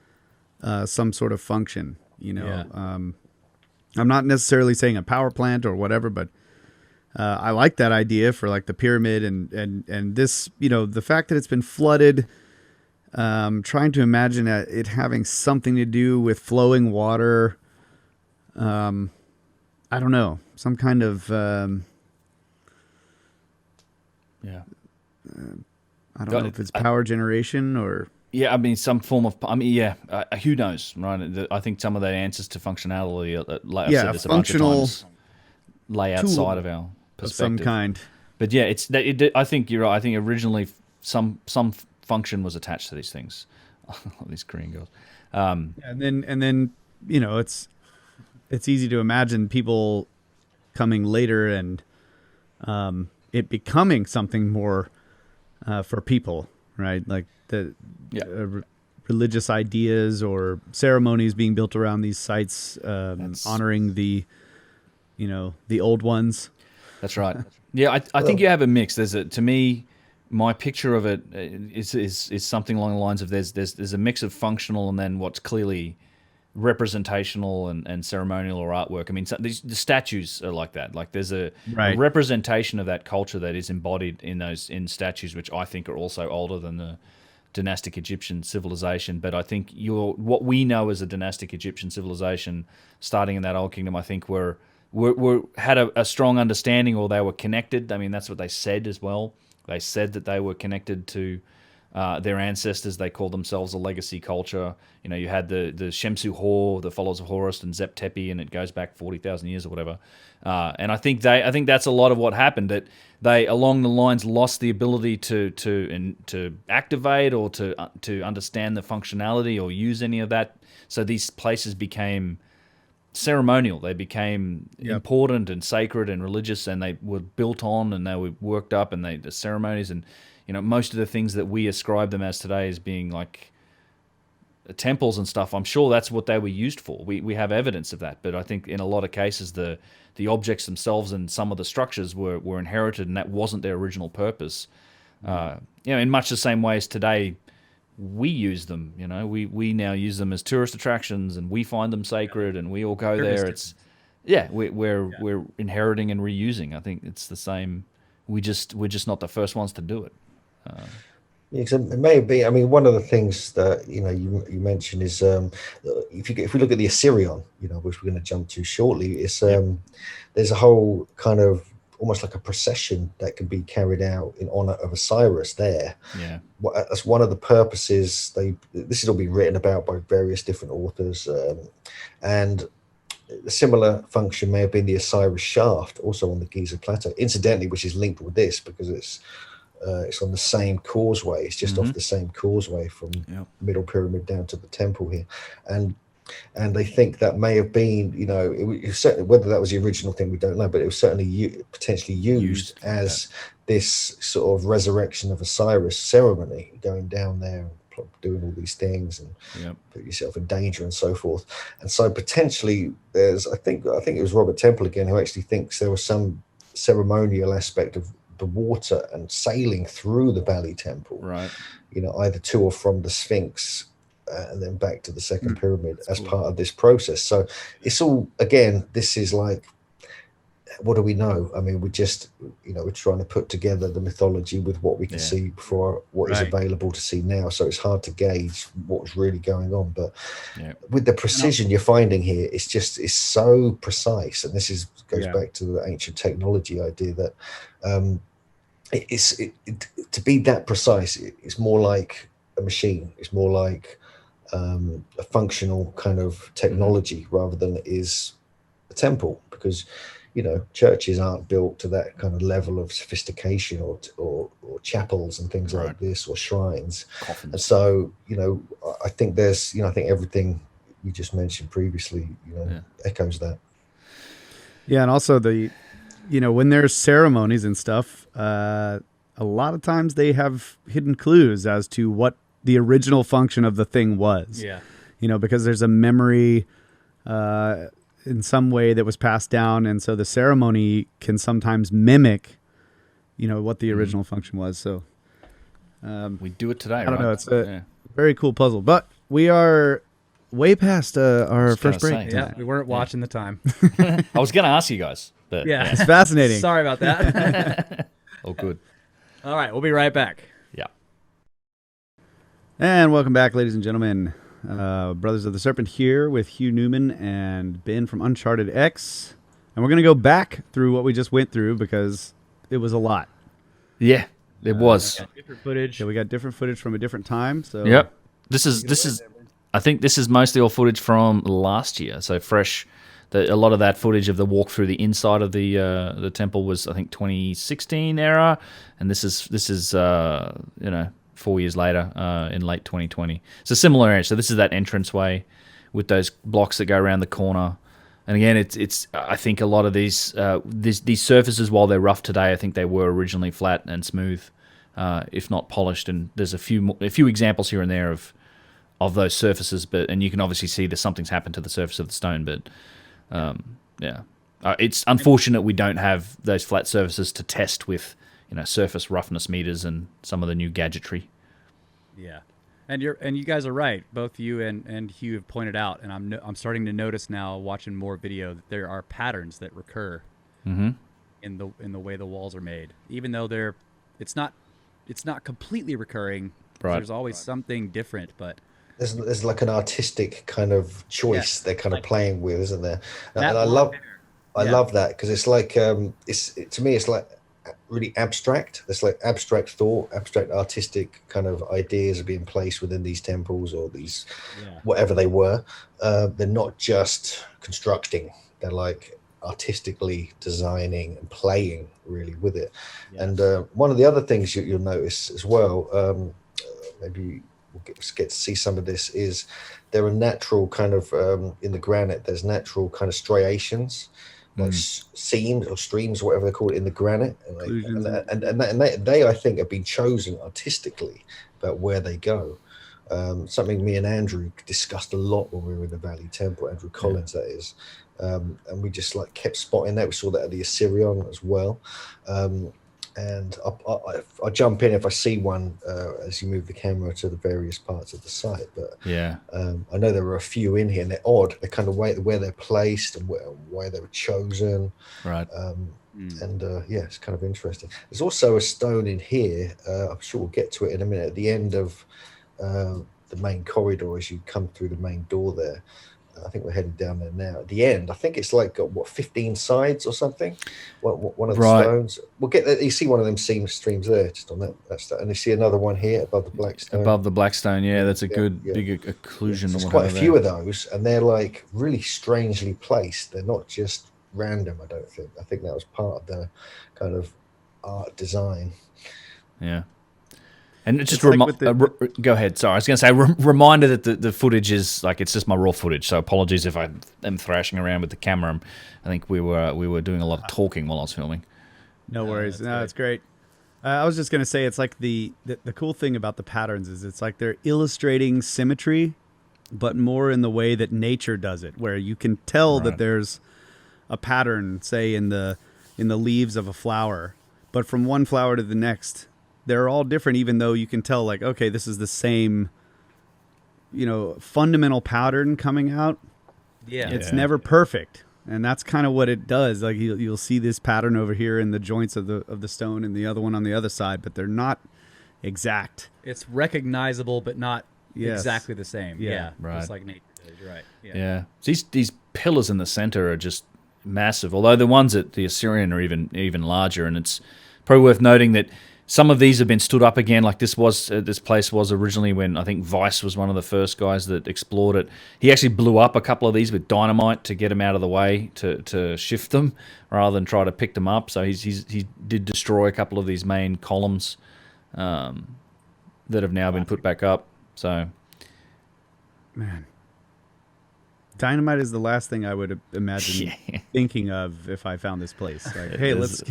some sort of function. You know, I'm not necessarily saying a power plant or whatever, but I like that idea for like the pyramid and this. You know, the fact that it's been flooded. Trying to imagine it having something to do with flowing water. I don't know, some kind of. I don't know if it's power generation or... Yeah, I mean, some form of... who knows, right? I think some of the answers to functionality, like I said, there's functional a bunch of times, lay outside of our perspective. Of some kind. But yeah, I think you're right. I think originally some function was attached to these things. These Korean girls. And then you know, it's easy to imagine people coming later and it becoming something more for people, right? Like religious ideas or ceremonies being built around these sites, honoring the old ones. That's right. Yeah, I think you have a mix. To me, my picture of it is something along the lines of there's a mix of functional and then what's clearly representational and ceremonial or artwork. I mean, the statues are like that. Like there's a representation of that culture that is embodied in statues, which I think are also older than the dynastic Egyptian civilization. But I think what we know as a dynastic Egyptian civilization, starting in that Old Kingdom, I think had a strong understanding, or they were connected. I mean, that's what they said as well. They said that they were connected to their ancestors. They called themselves a legacy culture. You know, you had the Shemsu Hor, the followers of Horus, and Zep Tepi, and it goes back 40,000 years or whatever. And I think that's a lot of what happened. That they, along the lines, lost the ability to activate or to understand the functionality or use any of that. So these places became ceremonial. They became important and sacred and religious, and they were built on and they were worked up, and the ceremonies and most of the things that we ascribe them as today as being like temples and stuff, I'm sure that's what they were used for. We have evidence of that, but I think in a lot of cases the objects themselves and some of the structures were inherited, and that wasn't their original purpose. In much the same way as today we use them. We now use them as tourist attractions, and we find them sacred, and we all go there. We're inheriting and reusing. I think it's the same. We're just not the first ones to do it. It may be. I mean, one of the things that you mentioned is if we look at the Osirion, which we're going to jump to shortly, it's there's a whole kind of almost like a procession that can be carried out in honor of Osiris there. Yeah. That's one of the purposes. This has all been written about by various different authors, and a similar function may have been the Osiris shaft, also on the Giza plateau, incidentally, which is linked with this because it's on the same causeway. It's just off the same causeway from Middle Pyramid down to the temple here, and they think that may have been, it was certainly, whether that was the original thing, we don't know, but it was certainly potentially used as this sort of resurrection of Osiris ceremony, going down there and doing all these things and put yourself in danger and so forth. And so potentially there's, I think it was Robert Temple again, who actually thinks there was some ceremonial aspect of the water and sailing through the Valley Temple, right? Either to or from the Sphinx, and then back to the second pyramid as part of this process. So it's all, again, this is like, what do we know? I mean, we're just, we're trying to put together the mythology with what we can see before what is available to see now. So it's hard to gauge what's really going on. But with the precision you're finding here, it's so precise. And this goes back to the ancient technology idea that to be that precise, it's more like a machine. It's more like a functional kind of technology rather than it is a temple, because churches aren't built to that kind of level of sophistication, or chapels and things like this, or shrines. Coffins. And so I think there's I think everything you just mentioned previously echoes that. Yeah, and also when there's ceremonies and stuff, a lot of times they have hidden clues as to what the original function of the thing was. Yeah. Because there's a memory in some way that was passed down, and so the ceremony can sometimes mimic what the original function was. So we do it today. I don't know. It's a very cool puzzle, but we are way past our first break. We weren't watching the time. I was going to ask you guys, but it's fascinating. Sorry about that. Oh, good. All right, we'll be right back. Yeah. And welcome back, ladies and gentlemen. Brothers of the Serpent here with Hugh Newman and Ben from Uncharted X. And we're going to go back through what we just went through because it was a lot. Yeah, it was. Different footage. Yeah, we got different footage from a different time. So yep. This is I think this is mostly all footage from last year, so fresh. A lot of that footage of the walk through the inside of the temple was, I think, 2016 era, and this is 4 years later, in late 2020. It's a similar area. So this is that entranceway with those blocks that go around the corner. And again, it's I think a lot of these surfaces, while they're rough today, I think they were originally flat and smooth, if not polished. And there's a few examples here and there of those surfaces, and you can obviously see that something's happened to the surface of the stone. But it's unfortunate we don't have those flat surfaces to test with, surface roughness meters and some of the new gadgetry. Yeah, and you guys are right. Both you and Hugh have pointed out, and I'm starting to notice now, watching more video, that there are patterns that recur in the way the walls are made, even though it's not completely recurring. Right. There's always something different, but there's like an artistic kind of choice they're kind of playing with, isn't there? And I love that, because it's like to me it's like really abstract. It's like abstract thought, abstract artistic kind of ideas are being placed within these temples or these whatever they were. They're not just constructing, they're like artistically designing and playing really with it. Yes. And one of the other things you'll notice as well, maybe we'll get to see some of this, is there are natural kind of in the granite, there's natural kind of striations, like seams or streams, or whatever they're called, in the granite, and they I think have been chosen artistically about where they go. Something me and Andrew discussed a lot when we were in the Valley Temple, Andrew Collins that is, and we just like kept spotting that. We saw that at the Osirion as well. And I'll jump in if I see one as you move the camera to the various parts of the site. But I know there are a few in here, and they're odd. They're kind of where they're placed and why they were chosen. Right. And it's kind of interesting. There's also a stone in here. I'm sure we'll get to it in a minute. At the end of the main corridor, as you come through the main door there, I think we're heading down there now. At the end, I think it's like got 15 sides or something. One of the stones. We'll get there. You see one of them streams there, just on that, and you see another one here above the black stone. Above the black stone, yeah, that's a good big occlusion. There's quite a few of those, and they're like really strangely placed. They're not just random. I don't think. I think that was part of the kind of art design. Yeah. And just go ahead. Sorry, I was going to say reminder that the footage is like it's just my raw footage. So apologies if I am thrashing around with the camera. I think we were doing a lot of talking while I was filming. No worries. No, it's great. I was just going to say it's like the cool thing about the patterns is it's like they're illustrating symmetry, but more in the way that nature does it, where you can tell that there's a pattern, say in the leaves of a flower, but from one flower to the next, they're all different, even though you can tell, like, okay, this is the same, fundamental pattern coming out. Yeah. It's never perfect. And that's kind of what it does. Like, you'll see this pattern over here in the joints of the stone and the other one on the other side, but they're not exact. It's recognizable, but not exactly the same. Yeah. Right. Just like nature does. Right. Yeah. These pillars in the center are just massive, although the ones at the Osirion are even larger, and it's probably worth noting that some of these have been stood up again. Like this place was originally when I think Vice was one of the first guys that explored it. He actually blew up a couple of these with dynamite to get them out of the way to shift them rather than try to pick them up. So he did destroy a couple of these main columns that have now been put back up. So, man, dynamite is the last thing I would imagine thinking of if I found this place. Like, hey, let's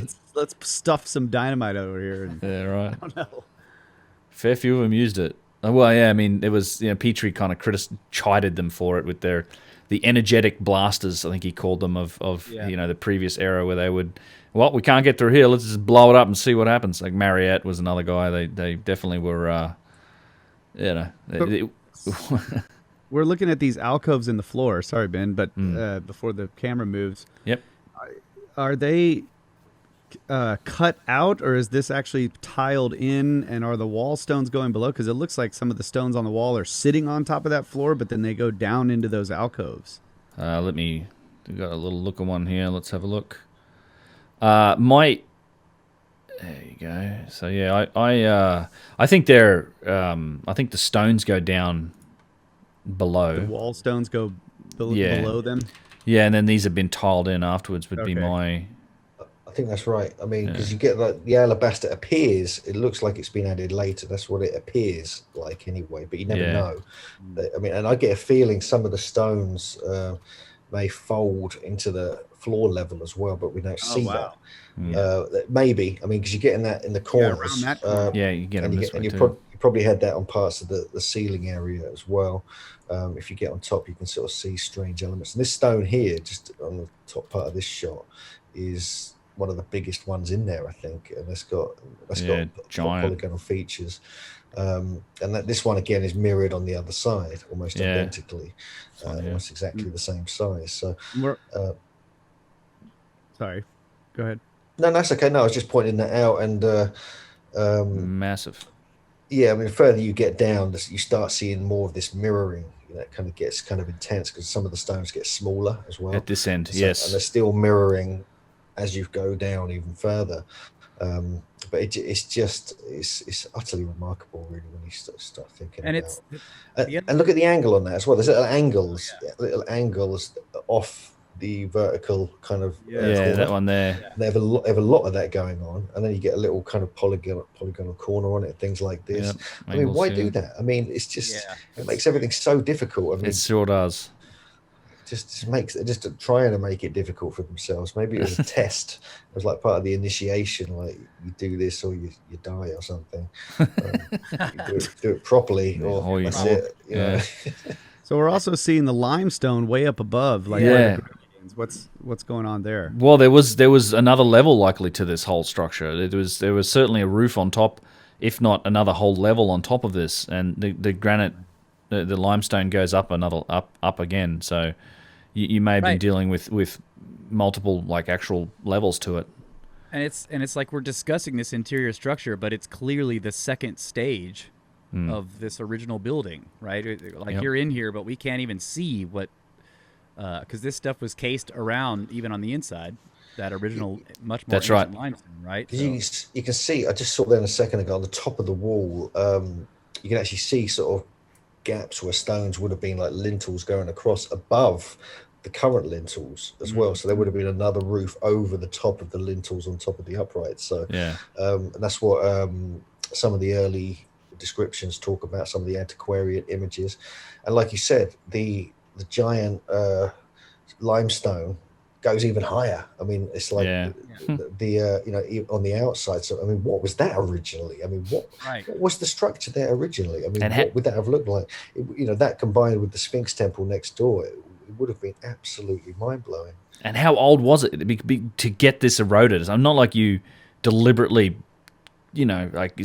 stuff some dynamite over here. And, yeah, right. I don't know. Fair few of them used it. Well, yeah, I mean, it was, Petrie kind of chided them for it with the energetic blasters, I think he called them, of the previous era where they would, we can't get through here, let's just blow it up and see what happens. Like Mariette was another guy. They definitely were, we're looking at these alcoves in the floor. Sorry, Ben, but before the camera moves. Yep. Are they cut out, or is this actually tiled in, and are the wall stones going below? Because it looks like some of the stones on the wall are sitting on top of that floor, but then they go down into those alcoves. We got a little look at one here. Let's have a look. There you go. So yeah, I think I think the stones go down below. The wall stones go below them. Yeah, and then these have been tiled in afterwards. Would be my. I think that's right. I mean, because you get the alabaster appears, it looks like it's been added later. That's what it appears like anyway, but you never know. I mean, and I get a feeling some of the stones may fold into the floor level as well, but we don't see that. Maybe. I mean, because you're getting that in the corners. Yeah, around that corner. You get them this way too. You probably had that on parts of the ceiling area as well. If you get on top, you can sort of see strange elements. And this stone here, just on the top part of this shot, is one of the biggest ones in there, I think, and it's got polygonal features, and this one again is mirrored on the other side, almost identically, almost exactly the same size. So, sorry, go ahead. No, that's okay. No, I was just pointing that out, and massive. Yeah, I mean, the further you get down, you start seeing more of this mirroring. It kind of gets kind of intense because some of the stones get smaller as well at this end. Yes, and they're still mirroring as you go down even further, but it's utterly remarkable, really, when you start thinking and about it. And look at the angle on that as well. There's little angles off the vertical kind of that one there. They have a lot of that going on, and then you get a little kind of polygonal corner on it, things like this. I mean, why do that? I mean, it's just it makes everything so difficult. I mean, it sure does. Just trying to make it difficult for themselves. Maybe it was a test. It was like part of the initiation, like you do this or you die or something. You do it properly, or that's it. You know? So we're also seeing the limestone way up above. Like, what's going on there? Well, there was another level likely to this whole structure. There was certainly a roof on top, if not another whole level on top of this, and the granite, the limestone goes up up again. So. You may have been dealing with multiple like actual levels to it, and it's like we're discussing this interior structure, but it's clearly the second stage of this original building, right? Like you're in here, but we can't even see what because this stuff was cased around even on the inside. That original, much more That's right. ancient limestone, right? So. You can see, I just saw there a second ago on the top of the wall, you can actually see sort of gaps where stones would have been like lintels going across above the current lintels as well. So there would have been another roof over the top of the lintels on top of the uprights. So and that's what some of the early descriptions talk about, some of the antiquarian images. And like you said, the giant limestone goes even higher. I mean, it's like the you know, on the outside. So I mean, what was that originally? I mean, what was the structure there originally? I mean, what would that have looked like? You know, that combined with the Sphinx temple next door, it would have been absolutely mind blowing. And how old was it to get this eroded? I'm not like you deliberately, you know, like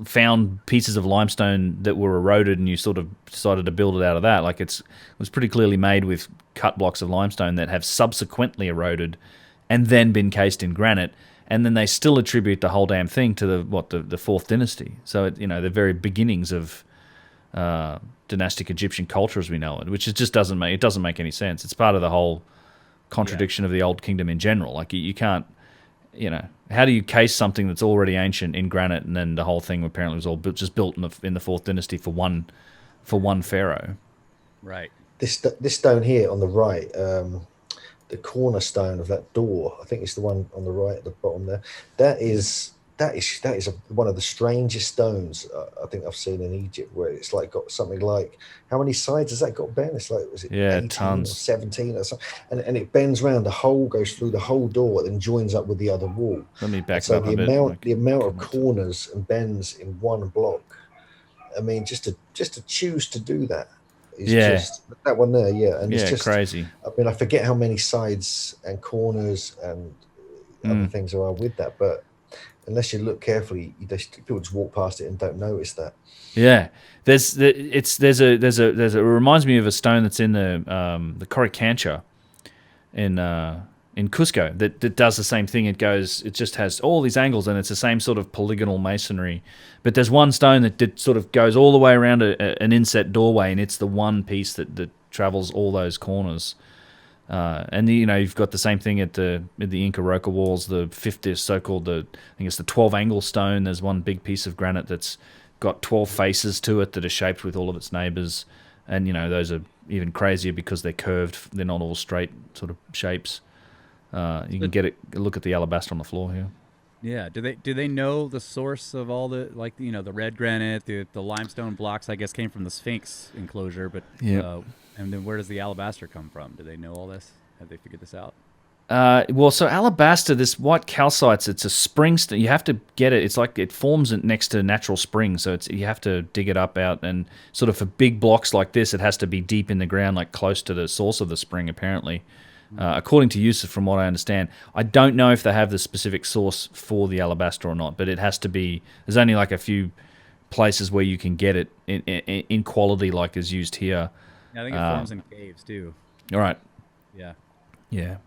found pieces of limestone that were eroded and you sort of decided to build it out of that. Like it was pretty clearly made with cut blocks of limestone that have subsequently eroded and then been cased in granite, and then they still attribute the whole damn thing to the fourth dynasty. So it, you know, the very beginnings of dynastic Egyptian culture as we know it, which doesn't make any sense. It's part of the whole contradiction of the Old Kingdom in general. Like you can't, you know, how do you case something that's already ancient in granite, and then the whole thing apparently was all built in the fourth dynasty for one pharaoh? Right. This stone here on the right, the cornerstone of that door, I think it's the one on the right at the bottom there. That is one of the strangest stones I think I've seen in Egypt, where it's like got something like, how many sides has that got, Ben? It's like, was it 18 tons. or 17 or something? And it bends around, the hole goes through the whole door and joins up with the other wall. Let me back so up the a bit. The amount of corners and bends in one block, I mean, just to choose to do that is just that one there, and it's just crazy. I mean, I forget how many sides and corners and other things there are with that, but unless you look carefully, people just walk past it and don't notice that. Yeah, it reminds me of a stone that's in the Coricancha in Cusco that does the same thing. It just has all these angles, and it's the same sort of polygonal masonry. But there's one stone that sort of goes all the way around an inset doorway, and it's the one piece that travels all those corners. And you know, you've got the same thing at the Inca Roca walls, the fifth so-called, I think it's the 12 angle stone. There's one big piece of granite that's got 12 faces to it that are shaped with all of its neighbors, and you know, those are even crazier because they're curved. They're not all straight sort of shapes. You can look at the alabaster on the floor here. Yeah. Do they know the source of all the, like, you know, the red granite, the limestone blocks? I guess came from the Sphinx enclosure, but and then where does the alabaster come from? Do they know all this? Have they figured this out? Well, so alabaster, this white calcite, it's a spring. You have to get it. It's like it forms next to natural springs, so you have to dig it up out. And sort of for big blocks like this, it has to be deep in the ground, like close to the source of the spring, apparently. According to Yusuf, from what I understand. I don't know if they have the specific source for the alabaster or not, but it has to be. There's only like a few places where you can get it in quality like is used here. Yeah, I think it forms in caves too. All right. Yeah. Yeah.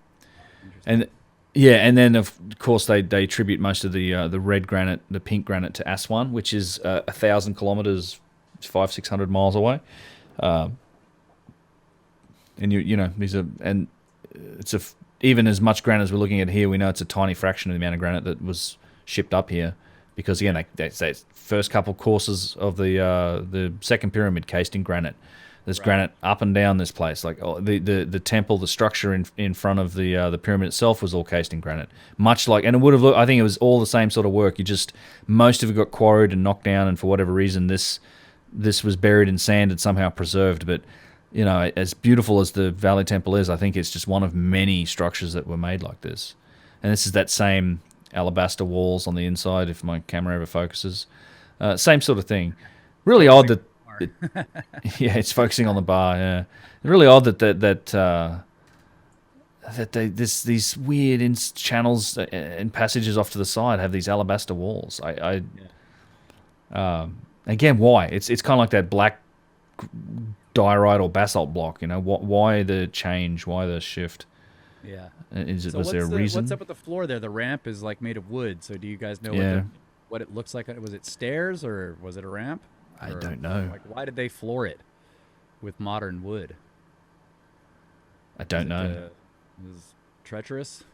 And then of course they attribute most of the red granite, the pink granite, to Aswan, which is 1,000 kilometers, 500-600 miles away. And you know these are, and it's even as much granite as we're looking at here, we know it's a tiny fraction of the amount of granite that was shipped up here, because again they say first couple courses of the second pyramid cased in granite. There's granite up and down this place. Like the temple, the structure in front of the pyramid itself was all cased in granite. Much like, and it would have looked, I think it was all the same sort of work. Most of it got quarried and knocked down, and for whatever reason, this was buried in sand and somehow preserved. But you know, as beautiful as the Valley Temple is, I think it's just one of many structures that were made like this. And this is that same alabaster walls on the inside, if my camera ever focuses. Same sort of thing. Really odd that. Yeah, it's focusing on the bar. Yeah, really odd that these weird channels and passages off to the side have these alabaster walls. Again, why? It's kind of like that black diorite or basalt block. You know, why the change? Why the shift? Yeah. Was there a reason? What's up with the floor there? The ramp is like made of wood. So do you guys know what it looks like? Was it stairs or was it a ramp? I don't know. Like, why did they floor it with modern wood? I don't know. It was treacherous.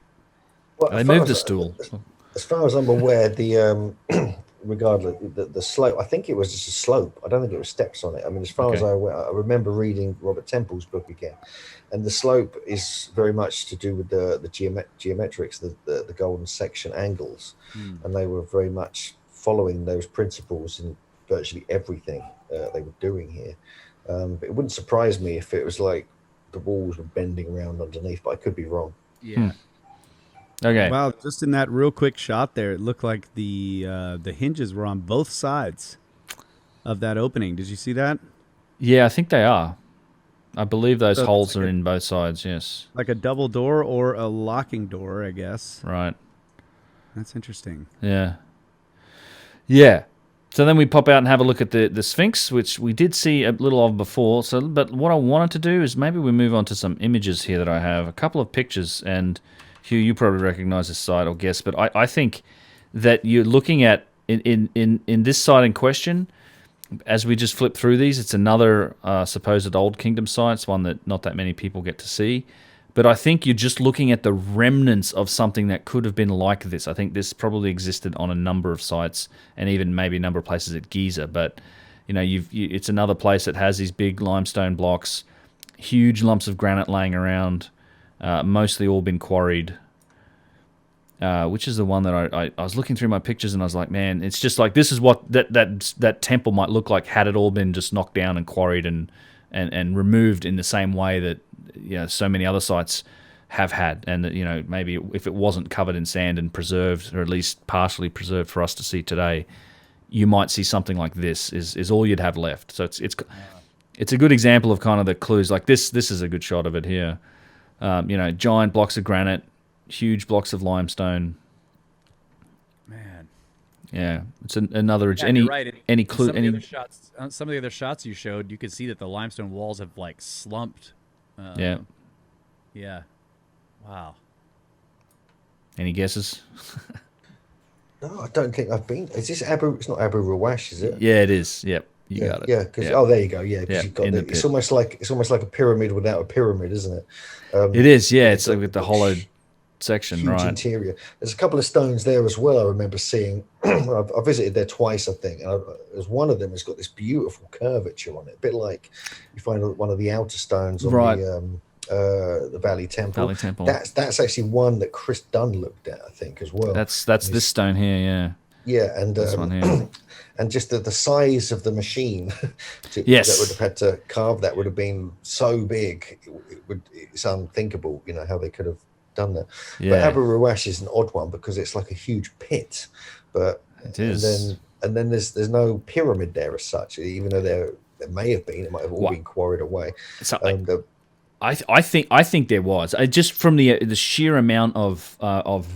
Well, They moved the stool. As far as I'm aware, the regardless the slope. I think it was just a slope. I don't think it was steps on it. I mean, as far as I remember reading Robert Temple's book again, and the slope is very much to do with the geometrics, the golden section angles, and they were very much following those principles in virtually everything they were doing here. But it wouldn't surprise me if it was like the walls were bending around underneath, but I could be wrong. Yeah. Okay. Wow, just in that real quick shot there, it looked like the hinges were on both sides of that opening. Did you see that? Yeah, I think they are. I believe those holes are in both sides, yes. Like a double door or a locking door, I guess. Right. That's interesting. Yeah. Yeah. So then we pop out and have a look at the Sphinx, which we did see a little of before. But what I wanted to do is maybe we move on to some images here that I have. A couple of pictures, and Hugh, you probably recognize this site or guess, but I think that you're looking at, in this site in question, as we just flip through these, it's another supposed Old Kingdom site. It's one that not that many people get to see. But I think you're just looking at the remnants of something that could have been like this. I think this probably existed on a number of sites and even maybe a number of places at Giza. But, it's another place that has these big limestone blocks, huge lumps of granite laying around, mostly all been quarried, which is the one that I was looking through my pictures and I was like, man, it's just like this is what that temple might look like had it all been just knocked down and quarried and removed in the same way that so many other sites have had, and that maybe if it wasn't covered in sand and preserved, or at least partially preserved for us to see today, you might see something like this is all you'd have left. So it's a good example of kind of the clues. Like this is a good shot of it here. Giant blocks of granite, huge blocks of limestone. Man. Yeah, it's another. Yeah, any you're right. any clue? Some of the other shots you showed, you could see that the limestone walls have like slumped. Yeah. Yeah. Wow. Any guesses? No, I don't think I've been. Is this Abu? It's not Abu Rawash, is it? Yeah, it is. Yep, you got it. Yeah, because there you go. Yeah, because you've got it's almost like a pyramid without a pyramid, isn't it? It is. Yeah, it's like with the hollowed section, huge right? Interior. There's a couple of stones there as well. I remember seeing. I visited there twice, I think, and there's one of them has got this beautiful curvature on it, a bit like you find one of the outer stones on the Valley Temple. That's actually one that Chris Dunn looked at, I think, as well. That's this stone here, yeah. Yeah, and this one here. And just the size of the machine that would have had to carve that would have been so big. It's unthinkable, how they could have done that. Yeah. But Abu Rawash is an odd one because it's like a huge pit, but it is. And then there's no pyramid there as such, even though there may have been. It might have all been quarried away. I think there was. Just from the sheer amount of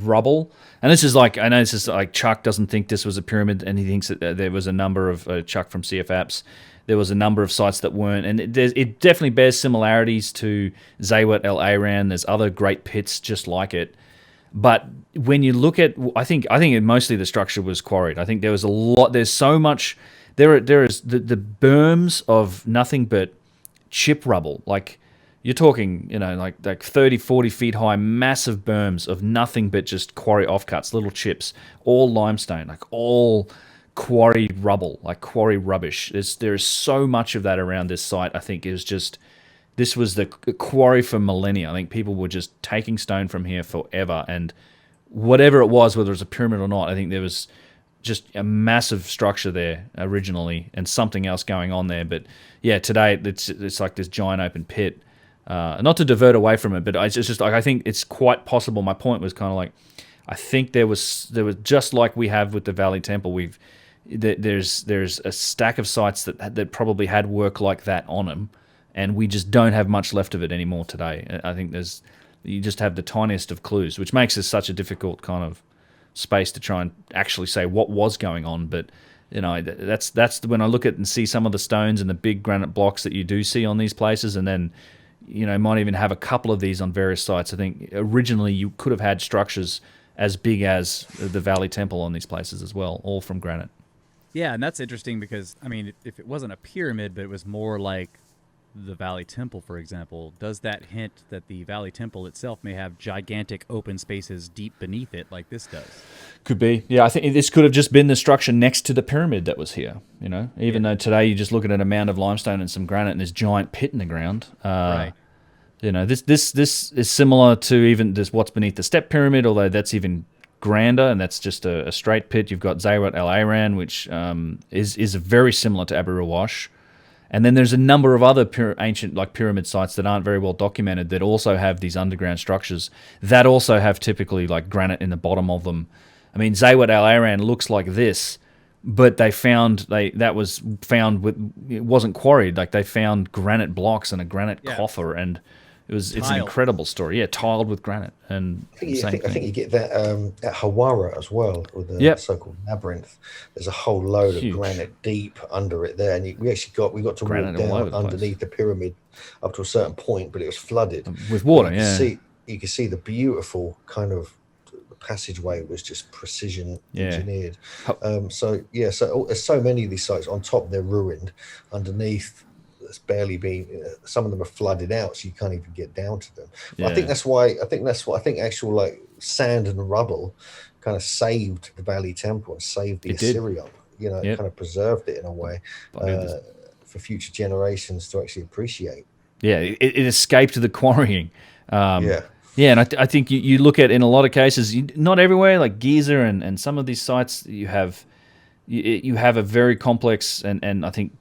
rubble, and this is like, I know this is like Chuck doesn't think this was a pyramid, and he thinks that there was a number of Chuck from CF Apps. There was a number of sites that weren't, and it definitely bears similarities to Zaywat El Aran. There's other great pits just like it, but when you look at, I think mostly the structure was quarried. I think there was a lot. There's so much. There is the berms of nothing but chip rubble, like. You're talking, like 30, 40 feet high, massive berms of nothing but just quarry offcuts, little chips, all limestone, like all quarry rubble, like quarry rubbish. There is so much of that around this site. I think this was the quarry for millennia. I think people were just taking stone from here forever, and whatever it was, whether it was a pyramid or not, I think there was just a massive structure there originally, and something else going on there. But yeah, today it's like this giant open pit. Not to divert away from it, but it's just like I think it's quite possible. My point was kind of like, I think there was just like we have with the Valley Temple. There's a stack of sites that probably had work like that on them, and we just don't have much left of it anymore today. I think you just have the tiniest of clues, which makes this such a difficult kind of space to try and actually say what was going on. But that's when I look at and see some of the stones and the big granite blocks that you do see on these places, and then. Might even have a couple of these on various sites. I think originally you could have had structures as big as the Valley Temple on these places as well, all from granite. Yeah, and that's interesting because, if it wasn't a pyramid, but it was more like the Valley Temple, for example, does that hint that the Valley Temple itself may have gigantic open spaces deep beneath it like this does? Could be. Yeah, I think this could have just been the structure next to the pyramid that was here, even though today you're just looking at a mound of limestone and some granite and this giant pit in the ground. Right. This is similar to even this what's beneath the step pyramid, although that's even grander, and that's just a straight pit. You've got Zayat al-Aran, which is very similar to Abu Rawash. And then there's a number of other ancient pyramid sites that aren't very well documented that also have these underground structures that also have typically granite in the bottom of them. I mean, Zayat al-Aran looks like this, but it wasn't quarried. They found granite blocks and a granite coffer, and it's an incredible story. Yeah, tiled with granite. And I think you get that at Hawara as well, with the so-called labyrinth. There's a whole load of granite deep under it there, and we got to walk down underneath the pyramid up to a certain point, but it was flooded with water. You can see the beautiful kind of passageway was just precision engineered. So there's so many of these sites. On top, they're ruined. Underneath, it's barely been. Some of them are flooded out, so you can't even get down to them. But I think that's why. I think actual sand and rubble kind of saved the Valley Temple and saved the Osireion. It kind of preserved it in a way for future generations to actually appreciate. Yeah, it escaped the quarrying. Yeah, and I think you look at, in a lot of cases, not everywhere, like Giza and some of these sites, you have a very complex and I think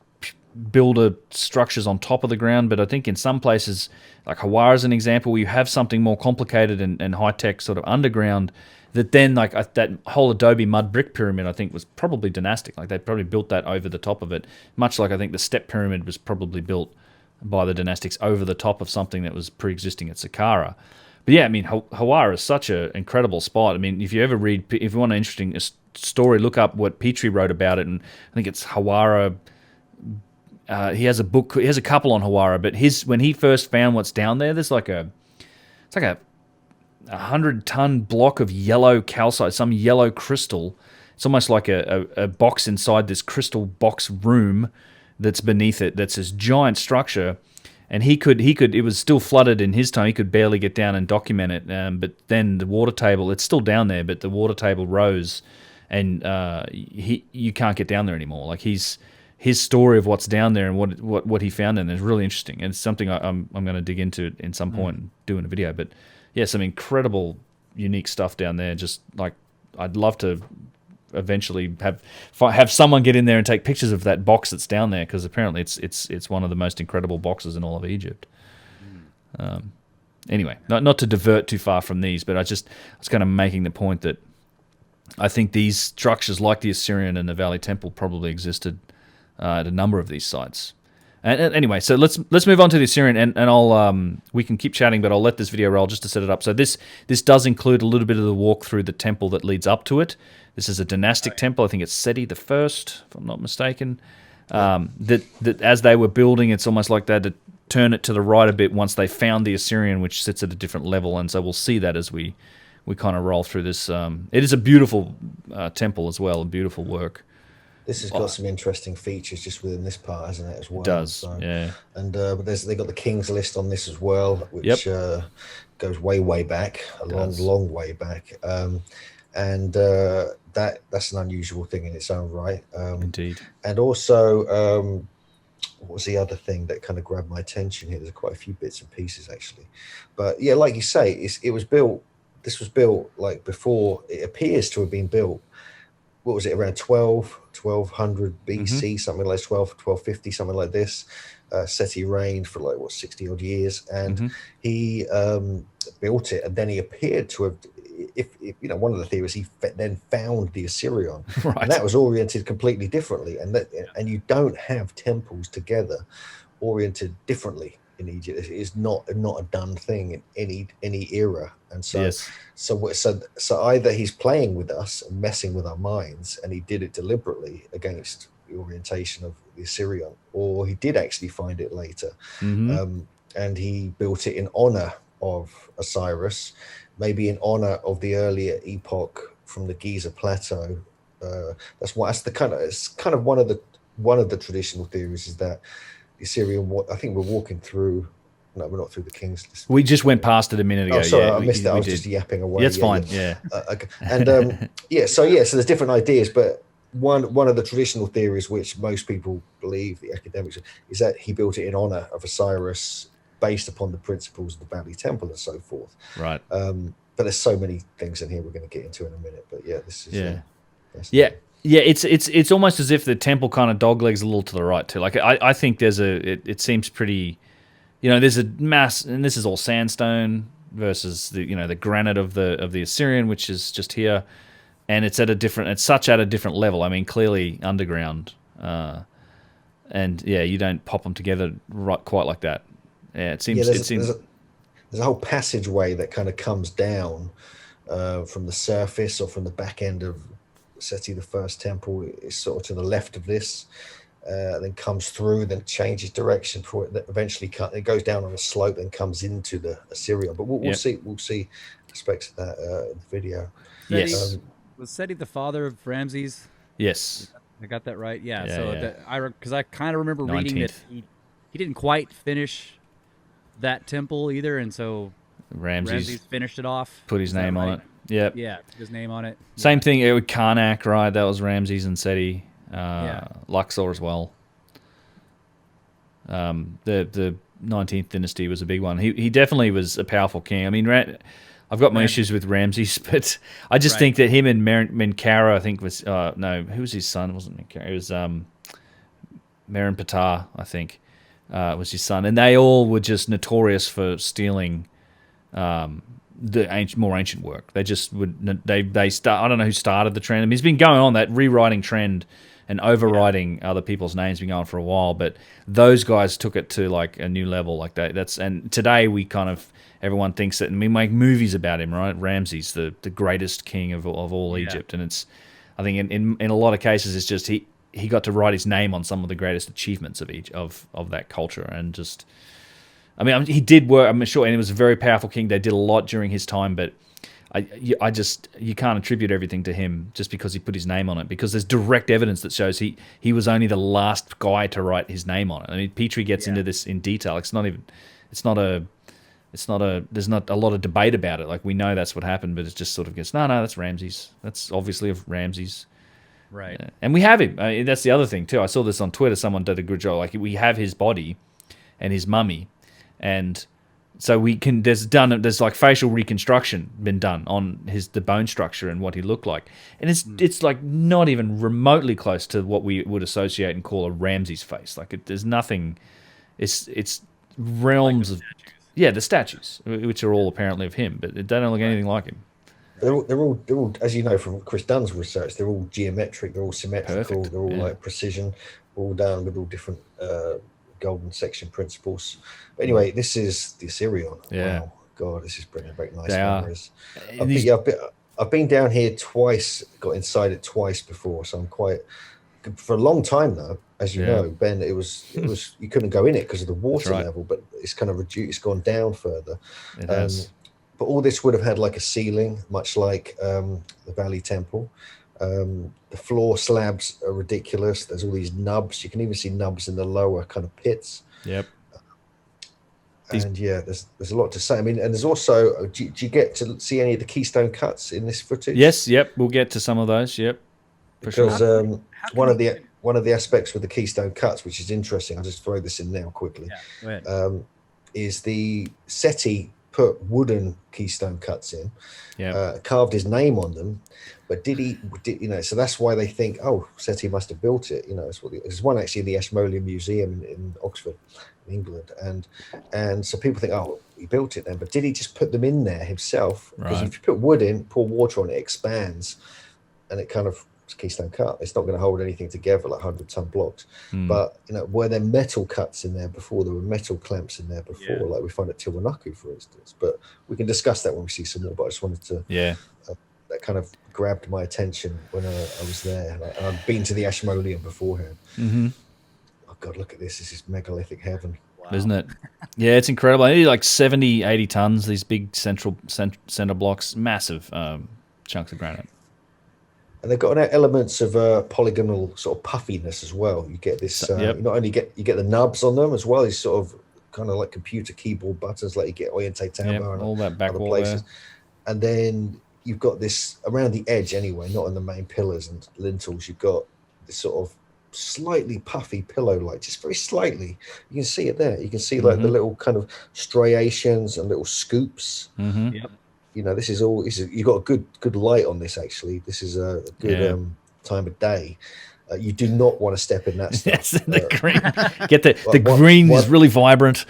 builder structures on top of the ground. But I think in some places, like Hawara is an example, where you have something more complicated and high-tech sort of underground, that then that whole adobe mud brick pyramid, I think, was probably dynastic. They probably built that over the top of it, much like I think the step pyramid was probably built by the dynastics over the top of something that was pre-existing at Saqqara. But yeah, I mean, Hawara is such an incredible spot. I mean, if you want an interesting story, look up what Petrie wrote about it, and I think it's Hawara. He has a book. He has a couple on Hawara, but when he first found what's down there, there's it's like a 100-ton block of yellow calcite, some yellow crystal. It's almost like a box inside this crystal box room that's beneath it. That's this giant structure. And he could. It was still flooded in his time. He could barely get down and document it. But then the water table, it's still down there, but the water table rose, and you can't get down there anymore. His story of what's down there and what he found in there is really interesting, and it's something I'm going to dig into in some point and do in a video. But yeah, some incredible, unique stuff down there. Just I'd love to eventually have someone get in there and take pictures of that box that's down there, because apparently it's one of the most incredible boxes in all of Egypt. Anyway, not to divert too far from these, but I was kind of making the point that I think these structures like the Osireion and the Valley Temple probably existed at a number of these sites. And anyway, so let's move on to the Osireion, and I'll we can keep chatting, but I'll let this video roll just to set it up. So this does include a little bit of the walk through the temple that leads up to it. This is a dynastic temple. I think it's Seti the First, if I'm not mistaken. That as they were building, it's almost like they had to turn it to the right a bit once they found the Osireion, which sits at a different level. And so we'll see that as we kind of roll through this. It is a beautiful temple as well, a beautiful work. This has got some interesting features just within this part, hasn't it, as well? It does, yeah. And but they got the King's List on this as well, which goes way back, long way back. And that's an unusual thing in its own right. Indeed. And also, what was the other thing that kind of grabbed my attention here? There's quite a few bits and pieces, actually. But yeah, like you say, this was built before it appears to have been built. What was it, around 1200 BC, something like 1250, something like this. Seti reigned for 60 odd years, and he built it, and then he appeared to have, if one of the theories, he then found the Osireion, right. And that was oriented completely differently, and you don't have temples together oriented differently in Egypt. It is not a done thing in any era, and so yes. so either he's playing with us and messing with our minds, and he did it deliberately against the orientation of the Osireion, or he did actually find it later, and he built it in honor of Osiris, maybe in honor of the earlier epoch from the Giza plateau. It's kind of one of the traditional theories is that Assyrian. I think we're walking through. No, we're not through the King's List. We just went past it a minute ago. Oh, sorry, yeah, I missed that. I was did. just yapping away. Yeah, it's fine. Yeah. Okay. And so there's different ideas, but one of the traditional theories, which most people believe, the academics, is that he built it in honor of Osiris, based upon the principles of the Bali Temple and so forth. Right. But there's so many things in here we're going to get into in a minute. But yeah, this is Yeah, it's almost as if the temple kind of doglegs a little to the right too. Like I think it seems pretty, there's a mass, and this is all sandstone versus the granite of the Osirion, which is just here, and it's at a different level. I mean, clearly underground, and you don't pop them together quite like that. Yeah, it seems. There's a whole passageway that kind of comes down from the surface or from the back end of Seti, the first temple. Is sort of to the left of this, then comes through, then changes direction before it eventually it goes down on a slope, then comes into the Osirion. But we'll see aspects of that in the video. Yes. Was Seti the father of Ramses? Yes. I got that right. Yeah. Because I kind of remember reading that he didn't quite finish that temple either, and so Ramses finished it off. Put his name on it. Yep. Yeah, put his name on it. Same thing with Karnak, right? That was Ramses and Seti. Luxor as well. The 19th dynasty was a big one. He definitely was a powerful king. I mean, I've got my issues with Ramses, but I just think that him and Menkaure, I think was who was his son? It wasn't Menkaure. It was Merenptah, I think, was his son, and they all were just notorious for stealing the more ancient work. They just would they start. I don't know who started the trend. I mean, it's been going on, that rewriting trend and overwriting other people's names, been going for a while. But those guys took it to like a new level. Like and today everyone thinks that, and we make movies about him, right? Ramses, the greatest king of all Egypt, and I think in a lot of cases it's just he got to write his name on some of the greatest achievements of that culture, and just. I mean, he did work, I'm sure, and he was a very powerful king. They did a lot during his time, but you can't attribute everything to him just because he put his name on it, because there's direct evidence that shows he was only the last guy to write his name on it. I mean, Petrie gets into this in detail. There's not a lot of debate about it. Like, we know that's what happened, but it just sort of gets, no, that's Ramses. That's obviously of Ramses. Right. And we have him. That's the other thing too. I saw this on Twitter. Someone did a good job. Like, we have his body and his mummy. And so there's like facial reconstruction been done on the bone structure and what he looked like, and it's like not even remotely close to what we would associate and call a Ramses face. Like, there's nothing. It's realms of the statues, which are all apparently of him, but they don't look anything like him. They're all, as you know from Chris Dunn's research, they're all geometric, they're all symmetrical, they're all like precision, all done with all different golden section principles. But anyway, this is the Osirion. Yeah. Wow, God, this is bringing back nice memories. I've been down here twice, got inside it twice before, so I'm quite, for a long time now, as you know, Ben, it was you couldn't go in it because of the water level, but it's kind of reduced, it's gone down further. It has. But all this would have had like a ceiling, much like the Valley Temple. The floor slabs are ridiculous. There's all these nubs. You can even see nubs in the lower kind of pits. Yep. And there's a lot to say. I mean, and there's also, do you get to see any of the keystone cuts in this footage? Yes. Yep. We'll get to some of those. Yep. Because one of the aspects with the keystone cuts, which is interesting, I'll just throw this in now quickly, is the Seti put wooden keystone cuts in, carved his name on them, but did so that's why they think, Seti must have built it. There's one actually in the Ashmolean Museum in Oxford, in England, and so people think, he built it then, but did he just put them in there himself? Because if you put wood in, pour water on it, expands, and it kind of keystone cut. It's not going to hold anything together like 100-ton blocks. But were there metal cuts in there before? There were metal clamps in there before, like we find at Tiwanaku, for instance. But we can discuss that when we see some more. But I just wanted to that kind of grabbed my attention when I was there. And I'd been to the Ashmolean beforehand. Oh God, look at this. This is megalithic heaven. Wow. Isn't it? Yeah, it's incredible. I need like 70, 80 tons, these big center blocks, massive chunks of granite. And they've got elements of polygonal sort of puffiness as well. You get this. You not only get the nubs on them as well. These sort of kind of like computer keyboard buttons, like you get Oriente Tambo and all that back other wall places. there. And then you've got this around the edge anyway, not on the main pillars and lintels. You've got this sort of slightly puffy pillow, like just very slightly. You can see it there. You can see like the little kind of striations and little scoops. Yep. You know, this is you've got a good light on this. Actually, this is a good time of day. You do not want to step in that stuff. Yes, the green. Get the green is really vibrant.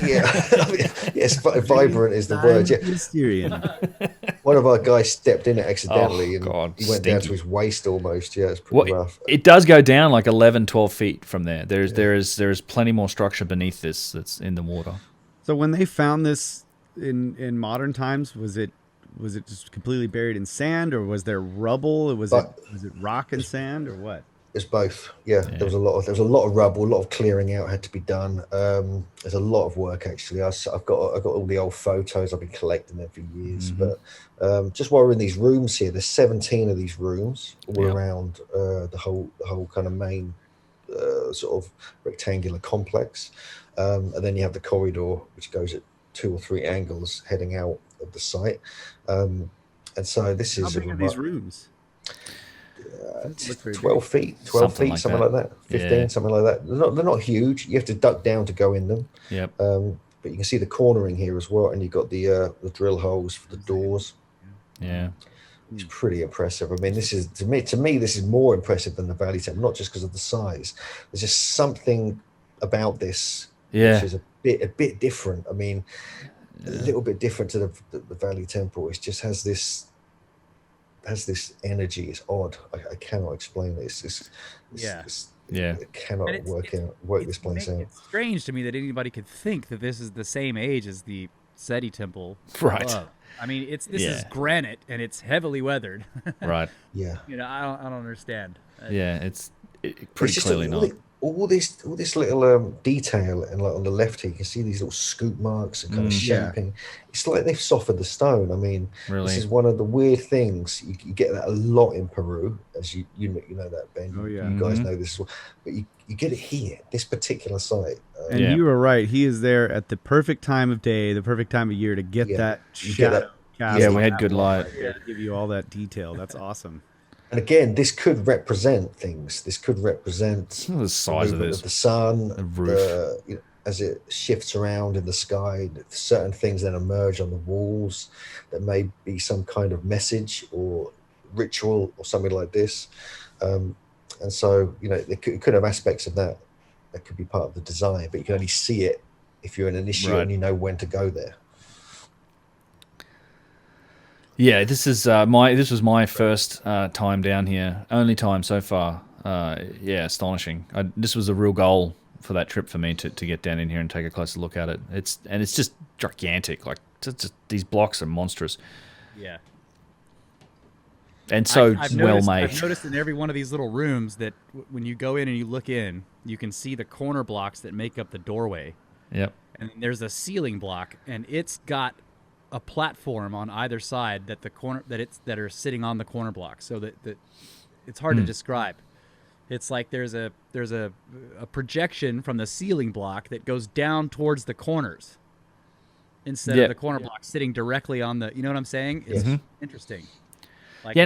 Yes, vibrant is the word. Yeah. Osirion. One of our guys stepped in it accidentally, and he went down stinky. to his waist almost. Yeah, it's pretty rough. It does go down like 11, 12 feet from there. There is plenty more structure beneath this that's in the water. So when they found this in modern times, was it just completely buried in sand, or was there rubble? Was it rock and sand, or what? It's both. Yeah, there was a lot of rubble, a lot of clearing out had to be done. There's a lot of work actually. I've got all the old photos. I've been collecting them for years. But just while we're in these rooms here, there's 17 of these rooms all around the whole kind of main sort of rectangular complex, and then you have the corridor which goes at 2 or 3 angles heading out of the site. And so this is how big are these rooms? 12 feet, something like that. 15, something like that. They're not huge. You have to duck down to go in them. Yep. But you can see the cornering here as well, and you've got the drill holes for the doors. Yeah. It's pretty impressive. I mean, this is to me this is more impressive than the Valley Temple, not just because of the size. There's just something about this which is a bit different. I mean, a little bit different to the Valley Temple. It just has this energy. It's odd. I cannot explain it. I cannot work this place out. It's strange to me that anybody could think that this is the same age as the Seti Temple. Right. I mean, this is granite and it's heavily weathered. Right. Yeah. You know, I don't understand. It's pretty clearly not. All this little detail, and like on the left here, you can see these little scoop marks and kind of shaping. Yeah. It's like they've softened the stone. I mean, this is one of the weird things. You get that a lot in Peru, as you know that, Ben. Oh yeah, you guys know this as well. But you get it here, this particular site. And you were right. He is there at the perfect time of day, the perfect time of year to get that shadow. Yeah, we had good light. To give you all that detail. That's awesome. And again, this could represent things. This could represent the size of this, the sun, the roof, as it shifts around in the sky. Certain things then emerge on the walls. That may be some kind of message or ritual or something like this. And so, it could have aspects of that could be part of the design, but you can only see it if you're an initiate and you know when to go there. Yeah, this was my first time down here, only time so far. Astonishing. This was a real goal for that trip for me to get down in here and take a closer look at it. It's just gigantic. Like just these blocks are monstrous. Yeah. And so I've well made. I've noticed in every one of these little rooms that when you go in and you look in, you can see the corner blocks that make up the doorway. Yep. And there's a ceiling block, and it's got a platform on either side that are sitting on the corner block, so that it's hard to describe. It's like there's a projection from the ceiling block that goes down towards the corners instead of the corner block sitting directly on the. You know what I'm saying? It's interesting. Like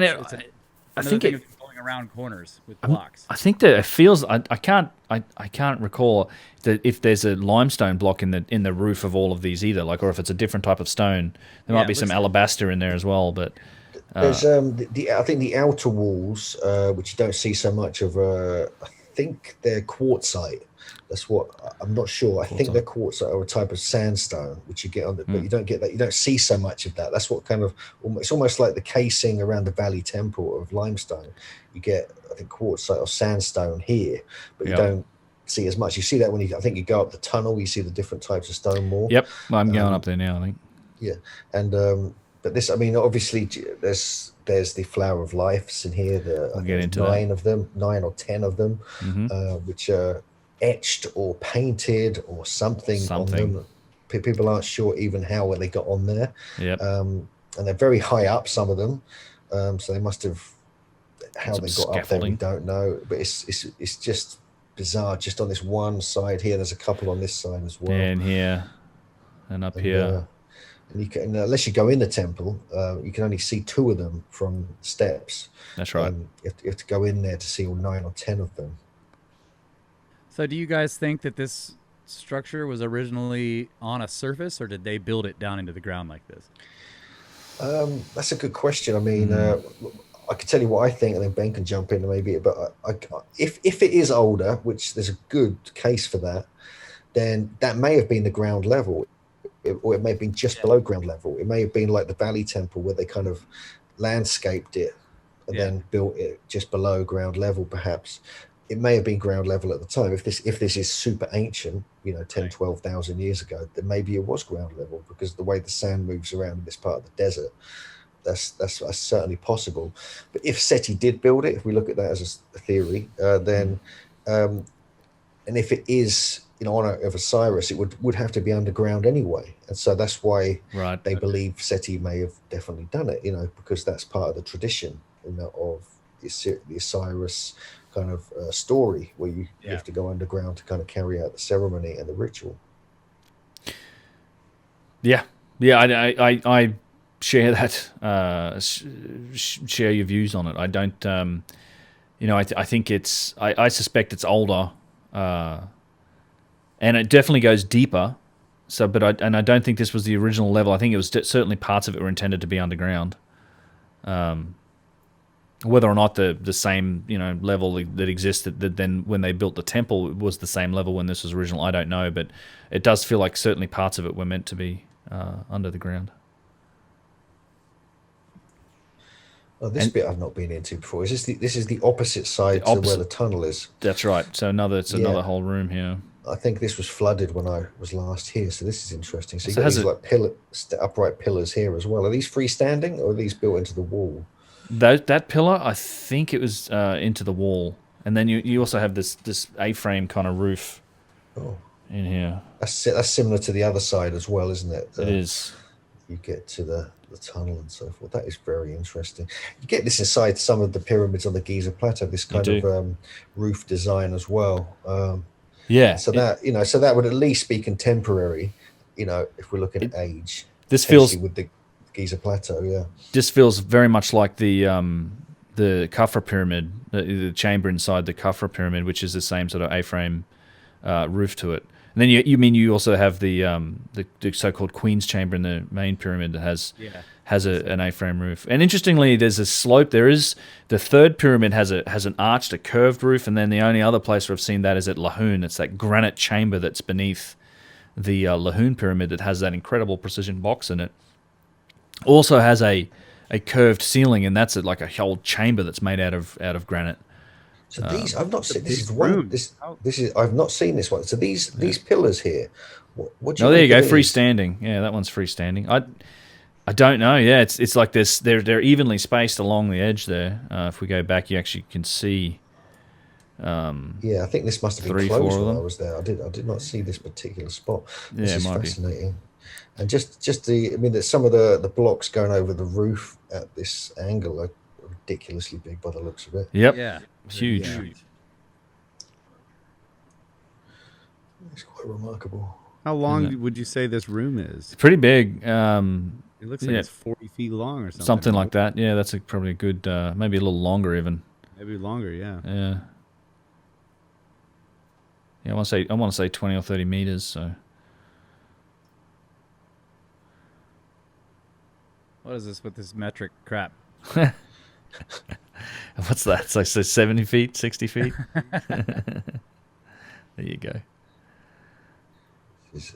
I think it's going around corners with blocks. I think that it feels. I can't recall that if there's a limestone block in the roof of all of these either, or if it's a different type of stone. There might be some alabaster in there as well, but there's I think the outer walls, which you don't see so much of. I think they're quartzite. That's what I'm not sure. I think they're quartzite or a type of sandstone, which you get on the, but you don't get that. You don't see so much of that. That's what kind of. It's almost like the casing around the Valley Temple of limestone. You get, I think, quartzite or sandstone here, but you don't see as much. You see that when I think you go up the tunnel. You see the different types of stone more. Yep, I'm going up there now. I think. Yeah, and but this, I mean, obviously, there's the flower of life in here. We'll get into 9 of them, 9 or 10 of them, which are etched or painted or something on them. People aren't sure even how they got on there. Yep. And they're very high up, some of them. So they must have how they got up there, we don't know. But it's just bizarre. Just on this one side here, there's a couple on this side as well. And here, and up here. And you can, unless you go in the temple, you can only see 2 of them from steps. That's right. You have to go in there to see all 9 or 10 of them. So do you guys think that this structure was originally on a surface, or did they build it down into the ground like this? That's a good question. I mean, I can tell you what I think, and then Ben can jump in maybe. But if it is older, which there's a good case for that, then that may have been the ground level, or it may have been just below ground level. It may have been like the Valley Temple, where they kind of landscaped it and then built it just below ground level, perhaps. It may have been ground level at the time. If this is super ancient, 10, 12,000 years ago, then maybe it was ground level, because the way the sand moves around in this part of the desert, that's certainly possible. But if SETI did build it, if we look at that as a theory, then and if it is in honor of Osiris, it would have to be underground anyway. And so that's why they believe SETI may have definitely done it, because that's part of the tradition, of the Osiris kind of story, where you have to go underground to kind of carry out the ceremony and the ritual. I share that. Share your views on it. I don't. I think it's. I suspect it's older, and it definitely goes deeper. So, I don't think this was the original level. I think it was certainly parts of it were intended to be underground. Whether or not the same level that existed that then when they built the temple was the same level when this was original, I don't know, but it does feel like certainly parts of it were meant to be under the ground. Well, this bit I've not been into before. This is the opposite side to where the tunnel is. That's right. So another whole room here. I think this was flooded when I was last here, so this is interesting. So you got these like upright pillars here as well. Are these freestanding, or are these built into the wall? That pillar, I think it was into the wall, and then you also have this A-frame kind of roof in here. That's similar to the other side as well, isn't it? It is. You get to the tunnel and so forth. That is very interesting. You get this inside some of the pyramids on the Giza plateau. This kind of roof design as well. So that would at least be contemporary. If we're looking at age. This feels with the Giza plateau, This feels very much like the Khafra pyramid, the chamber inside the Khafra pyramid, which is the same sort of A-frame roof to it. And then you also have the so-called Queen's Chamber in the main pyramid that has an A-frame roof. And interestingly, there's a slope. There is the third pyramid has an arched, a curved roof, and then the only other place where I've seen that is at Lahoun. It's that granite chamber that's beneath the Lahoun pyramid that has that incredible precision box in it. Also has a curved ceiling, and that's like a whole chamber that's made out of granite. So these I've not seen. This is one. This is I've not seen this one. So these pillars here. What do you? Oh, there you go. Freestanding. Yeah, that one's freestanding. I don't know. Yeah, it's like this. They're evenly spaced along the edge there. If we go back, you actually can see. I think this must have been closed when I was there. I did not see this particular spot. This is fascinating. And that some of the blocks going over the roof at this angle are ridiculously big by the looks of it. Yep. Yeah. Huge. It's quite remarkable. How long would you say this room is? It's pretty big. It looks like it's 40 feet long or something. Something like that. Yeah, that's probably a good, maybe a little longer even. Maybe longer, yeah. Yeah. Yeah, I want to say 20 or 30 meters, so. What is this with this metric crap? What's that? So 70 feet, 60 feet? There you go. It's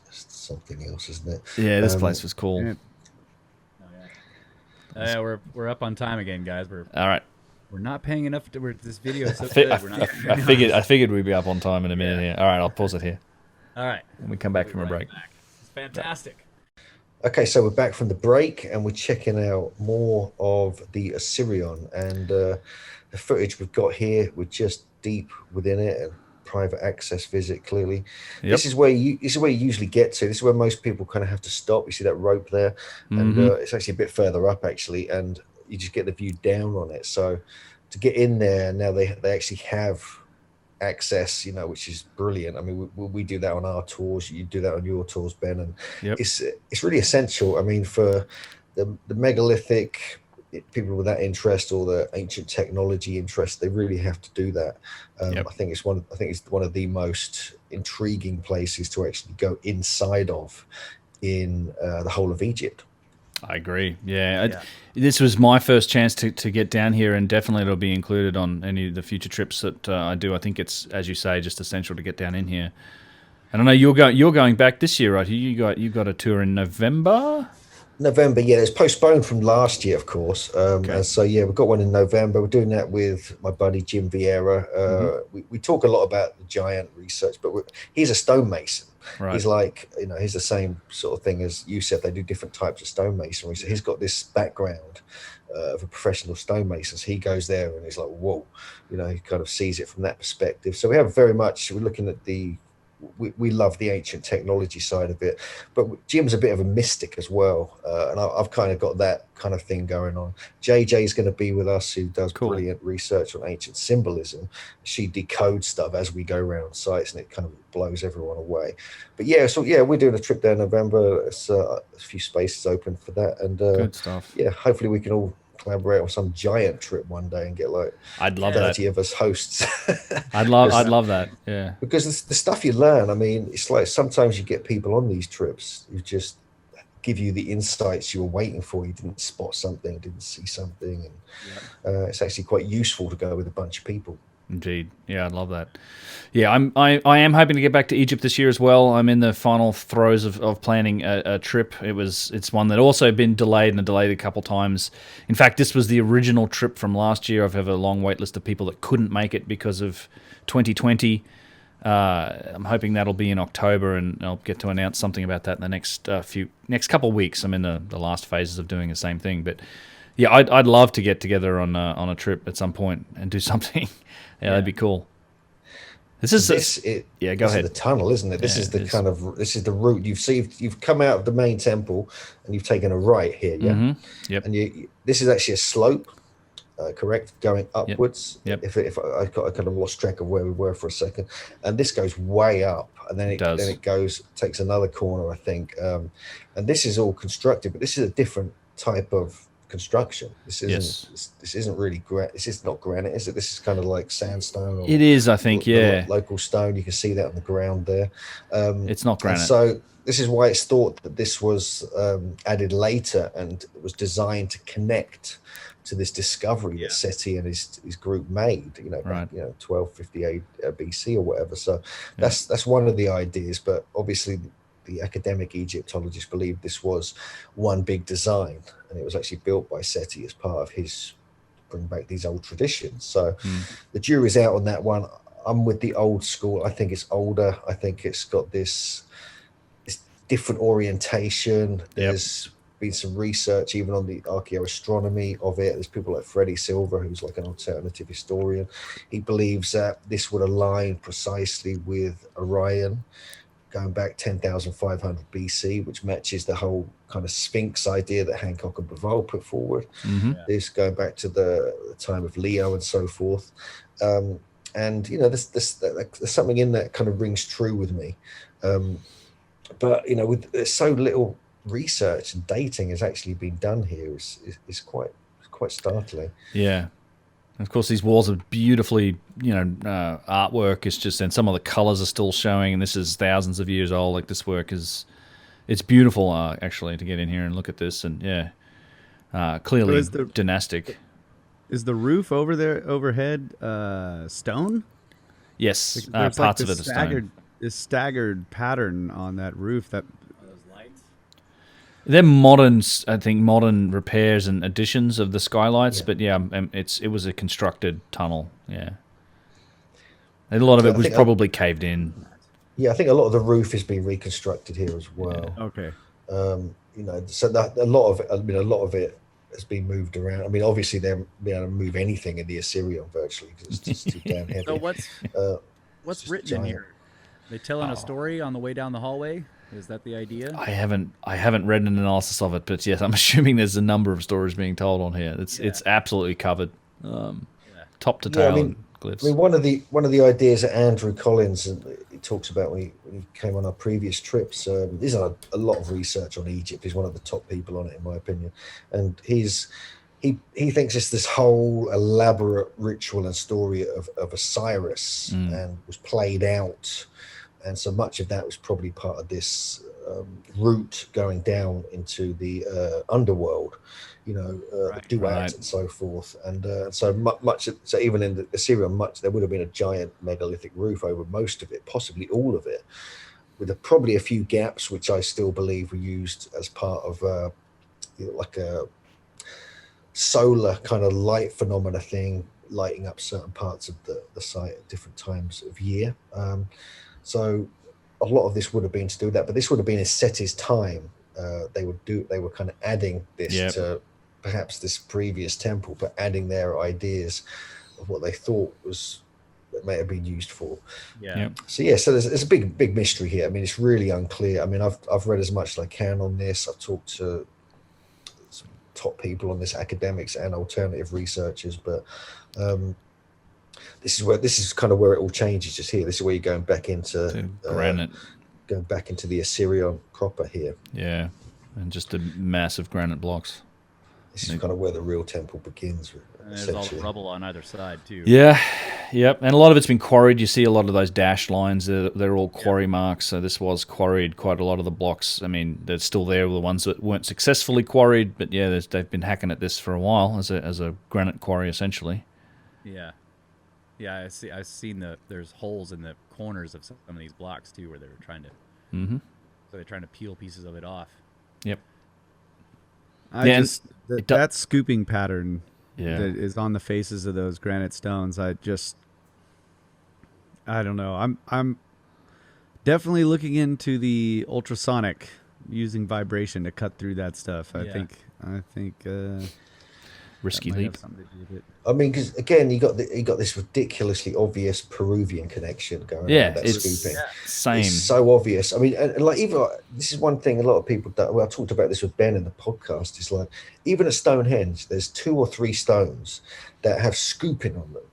something else, isn't it? Yeah, this place was cool. Yeah, we're up on time again, guys. All right. We're not paying enough. This video is so good. I figured we'd be up on time in a minute here. All right, I'll pause it here. All right. When we come back from a break. It's fantastic. Okay, so we're back from the break, and we're checking out more of the Osirion, and the footage we've got here. We're just deep within it, and private access visit. Clearly, this is where you usually get to. This is where most people kind of have to stop. You see that rope there, and it's actually a bit further up actually. And you just get the view down on it. So to get in there now, they actually have access, which is brilliant. I mean, we do that on our tours. You do that on your tours, Ben, and it's really essential. I mean, for the megalithic people with that interest or the ancient technology interest, they really have to do that. I think it's one of the most intriguing places to actually go inside of in the whole of Egypt. I agree. Yeah. This was my first chance to get down here, and definitely it'll be included on any of the future trips that I do. I think it's, as you say, just essential to get down in here. And I know you're going back this year, right? You got a tour in November. November, yeah. It's postponed from last year, of course. And so, we've got one in November. We're doing that with my buddy Jim Vieira. We talk a lot about the giant research, but he's a stonemason. Right. He's like, he's the same sort of thing as you said. They do different types of stonemasonry. So he's got this background of a professional stonemason. So he goes there and he's like, whoa, he kind of sees it from that perspective. So we're looking at we love the ancient technology side of it, but Jim's a bit of a mystic as well, and I've kind of got that kind of thing going on. JJ is going to be with us, who does brilliant research on ancient symbolism. She decodes stuff as we go around sites, and it kind of blows everyone away. But we're doing a trip there in November. It's a few spaces open for that, and good stuff. Yeah, hopefully we can all collaborate on some giant trip one day and get like I'd love 30 of us hosts. I'd love that. Yeah, because the stuff you learn, I mean, it's like sometimes you get people on these trips who just give you the insights you were waiting for. You didn't spot something, didn't see something, and it's actually quite useful to go with a bunch of people. Indeed. Yeah, I love that. Yeah, I am hoping to get back to Egypt this year as well. I'm in the final throes of planning a trip. It's one that also been delayed a couple times. In fact, this was the original trip from last year. I've had a long wait list of people that couldn't make it because of 2020. I'm hoping that'll be in October, and I'll get to announce something about that in the next couple of weeks. I'm in the last phases of doing the same thing, but yeah, I'd love to get together on a trip at some point and do something. Yeah, that'd be cool. Go ahead. This is the tunnel, isn't it? This is the route. You've come out of the main temple and you've taken a right here, yeah. Mm-hmm. Yep. And this is actually a slope, correct, going upwards. Yep. If I kind of lost track of where we were for a second, and this goes way up, and then it takes another corner, I think. And this is all constructed, but this is a different type of construction. This isn't really granite. This is not granite, is it? This is kind of like sandstone. It is, I think. Yeah, local stone. You can see that on the ground there. It's not granite. So this is why it's thought that this was added later, and it was designed to connect to this discovery that Seti and his group made. Back, 1258 BC or whatever. So that's one of the ideas. But obviously, the academic Egyptologists believed this was one big design, and it was actually built by Seti as part of his bring back these old traditions. So the jury's out on that one. I'm with the old school. I think it's older. I think it's got this different orientation. There's been some research even on the archaeoastronomy of it. There's people like Freddie Silver, who's like an alternative historian. He believes that this would align precisely with Orion, going back 10,500 BC, which matches the whole kind of Sphinx idea that Hancock and Bevol put forward. Mm-hmm. This going back to the time of Leo and so forth. And, there's something in that kind of rings true with me. But, with there's so little research and dating has actually been done here is quite startling. Yeah. Of course, these walls are beautifully, artwork is just, and some of the colors are still showing, and this is thousands of years old. Like, this work it's beautiful, actually, to get in here and look at this, and clearly dynastic. Is the roof over there overhead stone? Yes, parts of it are stone. This staggered pattern on that roof that. They're modern repairs and additions of the skylights, but it was a constructed tunnel. Yeah, and a lot of it was probably caved in. Yeah, I think a lot of the roof has been reconstructed here as well. Yeah. Okay. So that a lot of it has been moved around. I mean, obviously they're able to move anything in the Osirion virtually because it's just too damn heavy. So what's written in here? They telling a story on the way down the hallway? Is that the idea? I haven't read an analysis of it, but yes, I'm assuming there's a number of stories being told on here. It's absolutely covered, top to tail and glyphs. I mean, one of the ideas that Andrew Collins he talks about when he came on our previous trips. He's done a lot of research on Egypt. He's one of the top people on it, in my opinion, and he thinks it's this whole elaborate ritual and story of Osiris and was played out. And so much of that was probably part of this route going down into the underworld, the duat and so forth. And so even in the Osireion, there would have been a giant megalithic roof over most of it, possibly all of it, with probably a few gaps, which I still believe were used as part of like a solar kind of light phenomena thing, lighting up certain parts of the site at different times of year. So a lot of this would have been to do that, but this would have been in Seti's time. They were kind of adding this to perhaps this previous temple, but adding their ideas of what they thought that may have been used for. So there's a big mystery here. I mean, it's really unclear. I mean, I've read as much as I can on this. I've talked to some top people on this, academics and alternative researchers, but this is kind of where it all changes just here. This is where you're going back into granite, going back into the Osirion proper here. Yeah, and just the massive granite blocks. This is kind of where the real temple begins. And there's all the rubble on either side too. Yeah, yep. And a lot of it's been quarried. You see a lot of those dashed lines. They're all quarry marks. So this was quarried. Quite a lot of the blocks. I mean, they're still there. The ones that weren't successfully quarried, but yeah, they've been hacking at this for a while as a granite quarry essentially. Yeah. Yeah, I've seen there's holes in the corners of some of these blocks too, where they were trying to. So they're trying to peel pieces of it off. Yep. That scooping pattern that is on the faces of those granite stones. I don't know. I'm definitely looking into the ultrasonic, using vibration to cut through that stuff. I think. Risky leap. I mean, because again, you got this ridiculously obvious Peruvian connection going on. That scooping. Same. It's so obvious. I mean, and like even this is one thing a lot of people don't. Well, I talked about this with Ben in the podcast. It's like even at Stonehenge, there's 2 or 3 stones that have scooping on them.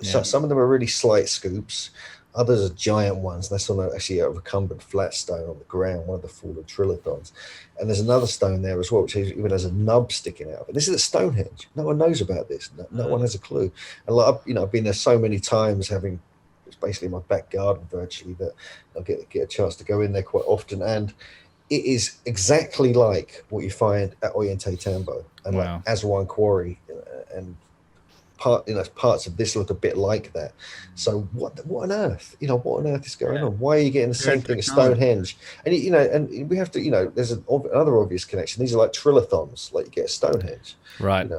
So some of them are really slight scoops. Others are giant ones. That's on a recumbent flat stone on the ground, one of the fallen trilithons. And there's another stone there as well, which even has a nub sticking out of it. This is at Stonehenge. No one knows about this. No one has a clue. And I've been there so many times, it's basically my back garden virtually, that I'll get a chance to go in there quite often. And it is exactly like what you find at Ollantay Tambo and like Aswan Quarry, and parts of this look a bit like that. So what on earth? What on earth is going on? Why are you getting the same thing at Stonehenge? And and we have to, there's another obvious connection. These are like trilithons, like you get at Stonehenge. Right.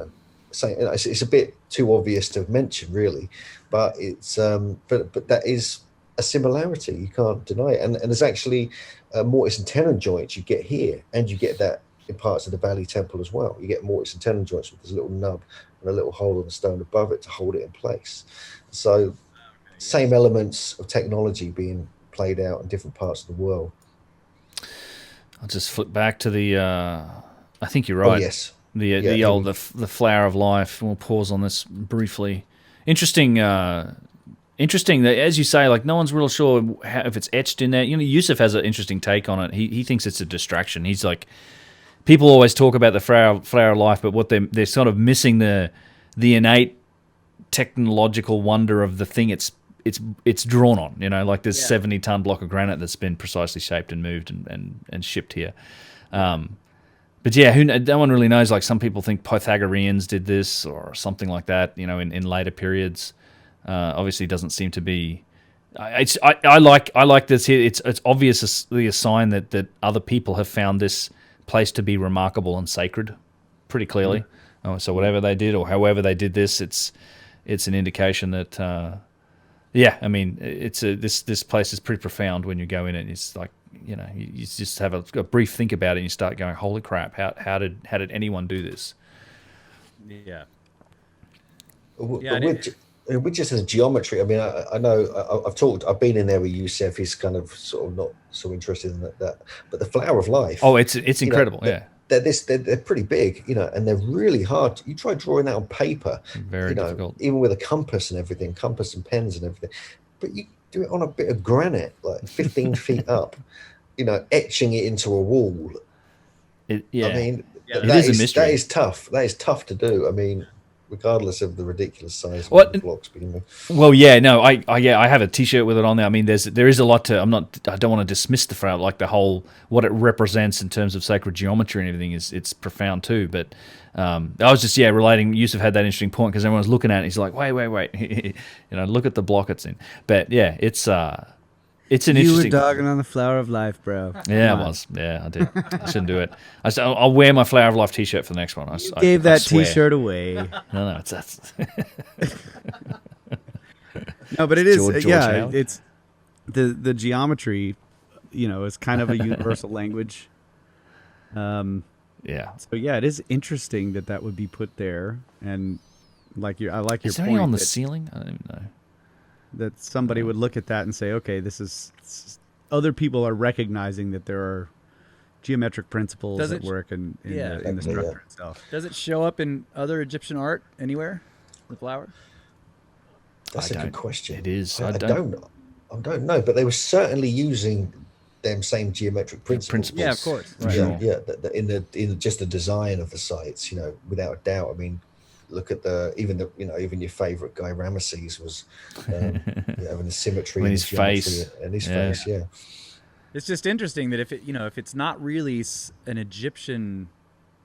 It's a bit too obvious to mention, really, but it's but that is a similarity. You can't deny it. And there's actually mortise and tenon joints you get here, and you get that in parts of the Valley Temple as well. You get mortise and tenon joints with this little nub and a little hole in the stone above it to hold it in place. So same elements of technology being played out in different parts of the world. I'll just flip back to the I think you're right. Oh, yes. The flower of life. We'll pause on this briefly. Interesting that, as you say, like no one's real sure if it's etched in there. Yusuf has an interesting take on it. He thinks it's a distraction. He's like, people always talk about the flower of life, but what they're sort of missing the innate technological wonder of the thing it's drawn on. Like there's 70-ton block of granite that's been precisely shaped and moved and shipped here. But yeah, no one really knows. Like some people think Pythagoreans did this or something like that. In later periods. Obviously, doesn't seem to be. I like this here. It's obviously a sign that other people have found this place to be remarkable and sacred, pretty clearly. So whatever they did or however they did this, it's an indication that. I mean, this place is pretty profound when you go in it. It's like you just have a brief think about it and you start going, holy crap! How did anyone do this? Yeah. we just as geometry. I mean, I know I've been in there with Youssef. He's kind of sort of not so interested in that. But the flower of life. Oh, it's incredible. Yeah. They're pretty big, and they're really hard. You try drawing that on paper, very difficult, even with a compass and everything, compass and pens and everything. But you do it on a bit of granite, like 15 feet up, etching it into a wall. I mean, it is a mystery. That is tough. That is tough to do. I mean, regardless of the ridiculous size of the blocks being moved. Well, yeah, no, I have a T-shirt with it on there. I mean, there is a lot to. I don't want to dismiss the flower, like the whole what it represents in terms of sacred geometry and everything it's profound too. But I was just relating. Yusuf had that interesting point because everyone's looking at it. He's like, wait, look at the block it's in. But yeah, it's an interesting. You were dogging on the flower of life, bro. Yeah, I was. Yeah, I did. I shouldn't do it. I'll wear my flower of life T-shirt for the next one. I gave that T-shirt away. No, it's that. No, but it is. Howard. It's the geometry. Is kind of a universal language. Yeah. So it is interesting that would be put there, and I like your point. Is there any on the ceiling? I don't even know. That somebody would look at that and say, okay, this is other people are recognizing that there are geometric principles at work in the structure itself. Does it show up in other Egyptian art anywhere? The flower? That's a good question. It is. I don't know, but they were certainly using them same geometric principles. Yeah, of course. Right. Yeah. In just the design of the sites, without a doubt. I mean, look at even your favorite guy Ramesses was having the symmetry in his face and his face. Yeah, it's just interesting that if it's not really an Egyptian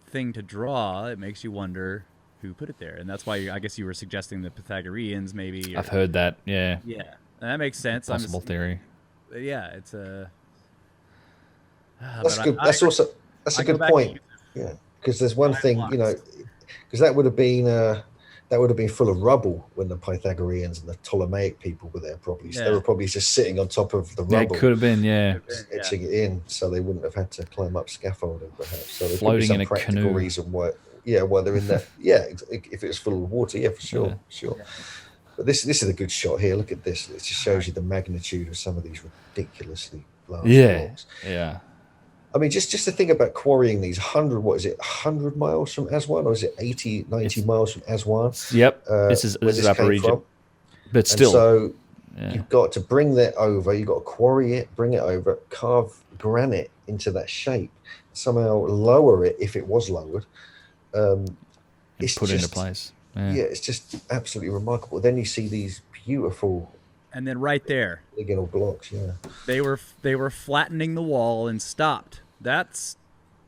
thing to draw, it makes you wonder who put it there, and that's why I guess you were suggesting the Pythagoreans maybe. I've heard that. Yeah, and that makes sense. Possible theory. Yeah, it's a. That's good. That's a good point. Yeah, because there's one thing because that would have been full of rubble when the Pythagoreans and the Ptolemaic people were there. Probably they were probably just sitting on top of the rubble. It could have been, etching it in, so they wouldn't have had to climb up scaffolding, perhaps. So there's floating in a practical canoe. Reason why they're in there. If it was full of water, for sure. Yeah. But this is a good shot here. Look at this. It just shows you the magnitude of some of these ridiculously large blocks. Yeah. I mean, just to think about quarrying these 100 miles from Aswan, or is it 80, 90 miles from Aswan? Yep. This is Upper Egypt. But still. And so you've got to bring that over. You've got to quarry it, bring it over, carve granite into that shape, somehow lower it if it was lowered. It's put into place. Yeah, it's just absolutely remarkable. Then you see these beautiful. And then right there, original blocks. Yeah, they were flattening the wall and stopped. That's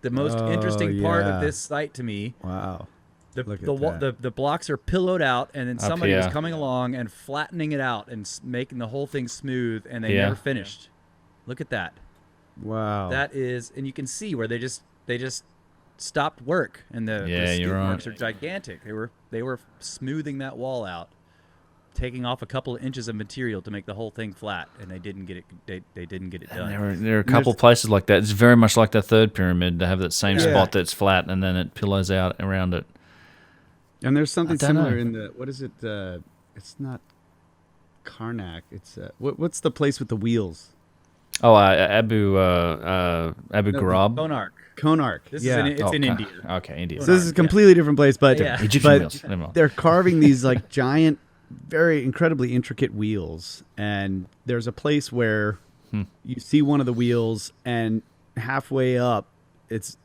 the most interesting part of this site to me. Wow. The blocks are pillowed out, and then somebody was coming along and flattening it out and making the whole thing smooth, and they never finished. Look at that. Wow. That is, and you can see where they just stopped work, and the scoop marks are gigantic. They were smoothing that wall out, taking off a couple of inches of material to make the whole thing flat, and they didn't get it. They didn't get it done. There are a couple of places like that. It's very much like the third pyramid to have that same spot that's flat, and then it pillows out around it. And there's something similar in the what is it? It's not Karnak. It's what's the place with the wheels? Oh, Abu Ghraib. Konark. This is in India. Okay, India. So this is a completely different place, but Egyptian wheels. They're carving these like giant, very incredibly intricate wheels, and there's a place where you see one of the wheels, and halfway up, it's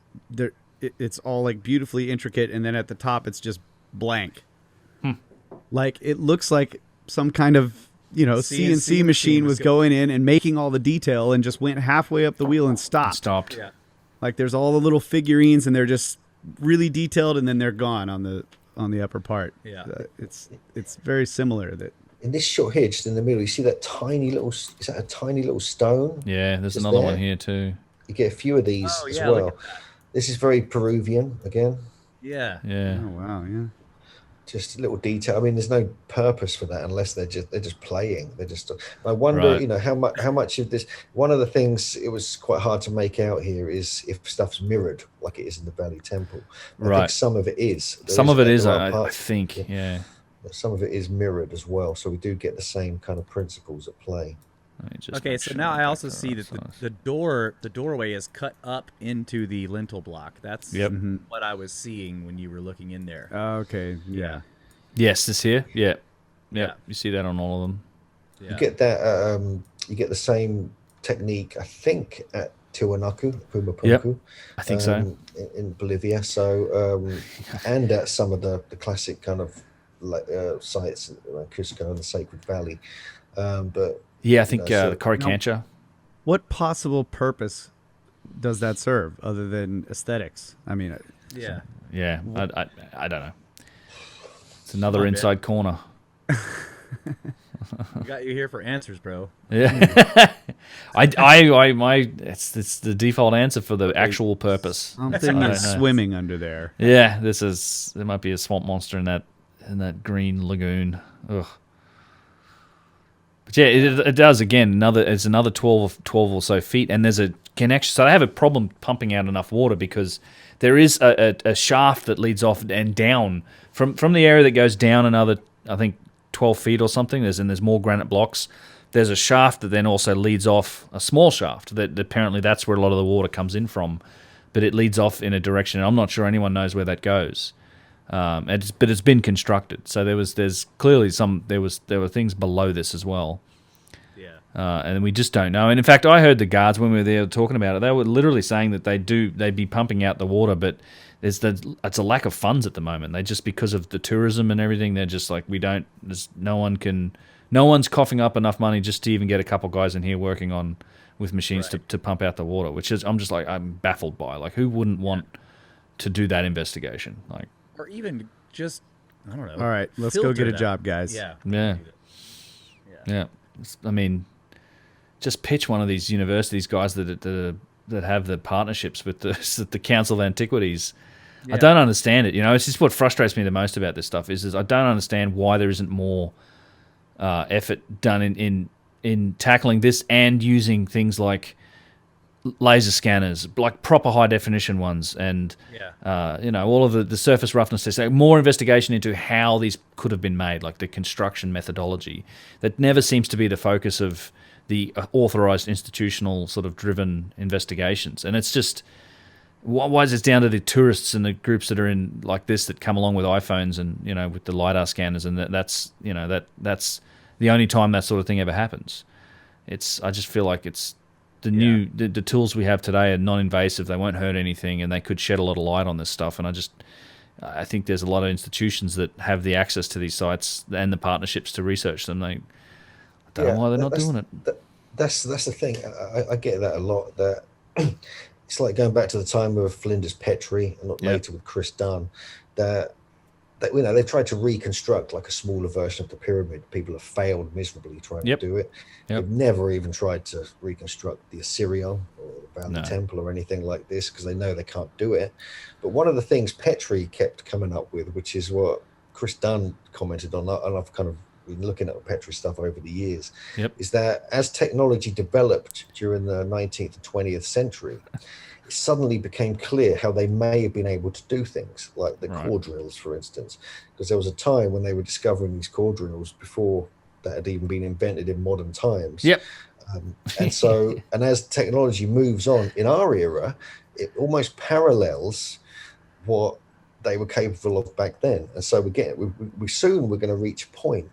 all like beautifully intricate, and then at the top, it's just blank. Like it looks like some kind of CNC machine was going in and making all the detail, and just went halfway up the wheel and stopped. Yeah. Like there's all the little figurines, and they're just really detailed, and then they're gone on the upper part. Yeah, it's very similar. That in this shot here, just in the middle, you see that tiny little. Is that a tiny little stone? Yeah, there's another one here too. You get a few of these as well. This is very Peruvian again. Yeah. Yeah. Oh wow. Yeah. Just a little detail. I mean, there's no purpose for that unless they're just playing. They're just. I wonder, how much of this. One of the things it was quite hard to make out here is if stuff's mirrored like it is in the Valley Temple. I think some of it is. Some of it is. I think. Yeah. some of it is mirrored as well, so we do get the same kind of principles at play. Okay, so now I also see that the doorway is cut up into the lintel block. That's what I was seeing when you were looking in there. Okay, yeah. Yes, this here. Yeah. You see that on all of them. Yeah. You get that. You get the same technique, I think, at Tiwanaku, Pumapunku. I think so. In Bolivia. So, and at some of the classic kind of sites around Cusco and the Sacred Valley. But yeah, I think the Coricancha. What possible purpose does that serve other than aesthetics? I mean, yeah. I don't know. It's another inside corner. We got you here for answers, bro. Yeah. It's the default answer for the actual purpose. Something is swimming under there. Yeah, there might be a swamp monster in that green lagoon. Ugh. But yeah, it does again. It's another 12 or so feet, and there's a connection. So they have a problem pumping out enough water because there is a shaft that leads off and down from the area that goes down another, I think, 12 feet or something. There's more granite blocks. There's a shaft that then also leads off a small shaft that apparently that's where a lot of the water comes in from, but it leads off in a direction. And I'm not sure anyone knows where that goes. But it's been constructed, so there were things below this as well. Yeah, and we just don't know. And in fact, I heard the guards when we were there talking about it. They were literally saying that they'd be pumping out the water, but it's a lack of funds at the moment. They just, because of the tourism and everything, they're just like, no one's coughing up enough money just to even get a couple guys in here working with machines to pump out the water. Which is, I'm baffled by. Like, who wouldn't want to do that investigation? Like. Or even just, I don't know. All right, let's go get a job, guys. Yeah. I mean, just pitch one of these universities, guys that have the partnerships with the Council of Antiquities. Yeah. I don't understand it. It's just what frustrates me the most about this stuff is I don't understand why there isn't more effort done in tackling this and using things like laser scanners, like proper high definition ones, and all of the surface roughness tests. More investigation into how these could have been made, like the construction methodology. That never seems to be the focus of the authorized institutional sort of driven investigations. And it's just, why is it down to the tourists and the groups that are in like this that come along with iPhones and with the LiDAR scanners, and that's the only time that sort of thing ever happens. I just feel like it's the tools we have today are non-invasive. They won't hurt anything, and they could shed a lot of light on this stuff. And I think there's a lot of institutions that have the access to these sites and the partnerships to research them. I don't know why they're not doing it. That's the thing. I get that a lot. That it's like going back to the time of Flinders Petrie and later with Chris Dunn. That they've tried to reconstruct like a smaller version of the pyramid. People have failed miserably trying to do it. They've never even tried to reconstruct the Osirion or the Valley Temple or anything like this because they know they can't do it. But one of the things Petrie kept coming up with, which is what Chris Dunn commented on, and I've kind of been looking at Petrie stuff over the years, is that as technology developed during the 19th and 20th century, it suddenly became clear how they may have been able to do things like the core drills, for instance, because there was a time when they were discovering these core drills before that had even been invented in modern times. And as technology moves on in our era, it almost parallels what they were capable of back then. And so we're going to reach a point,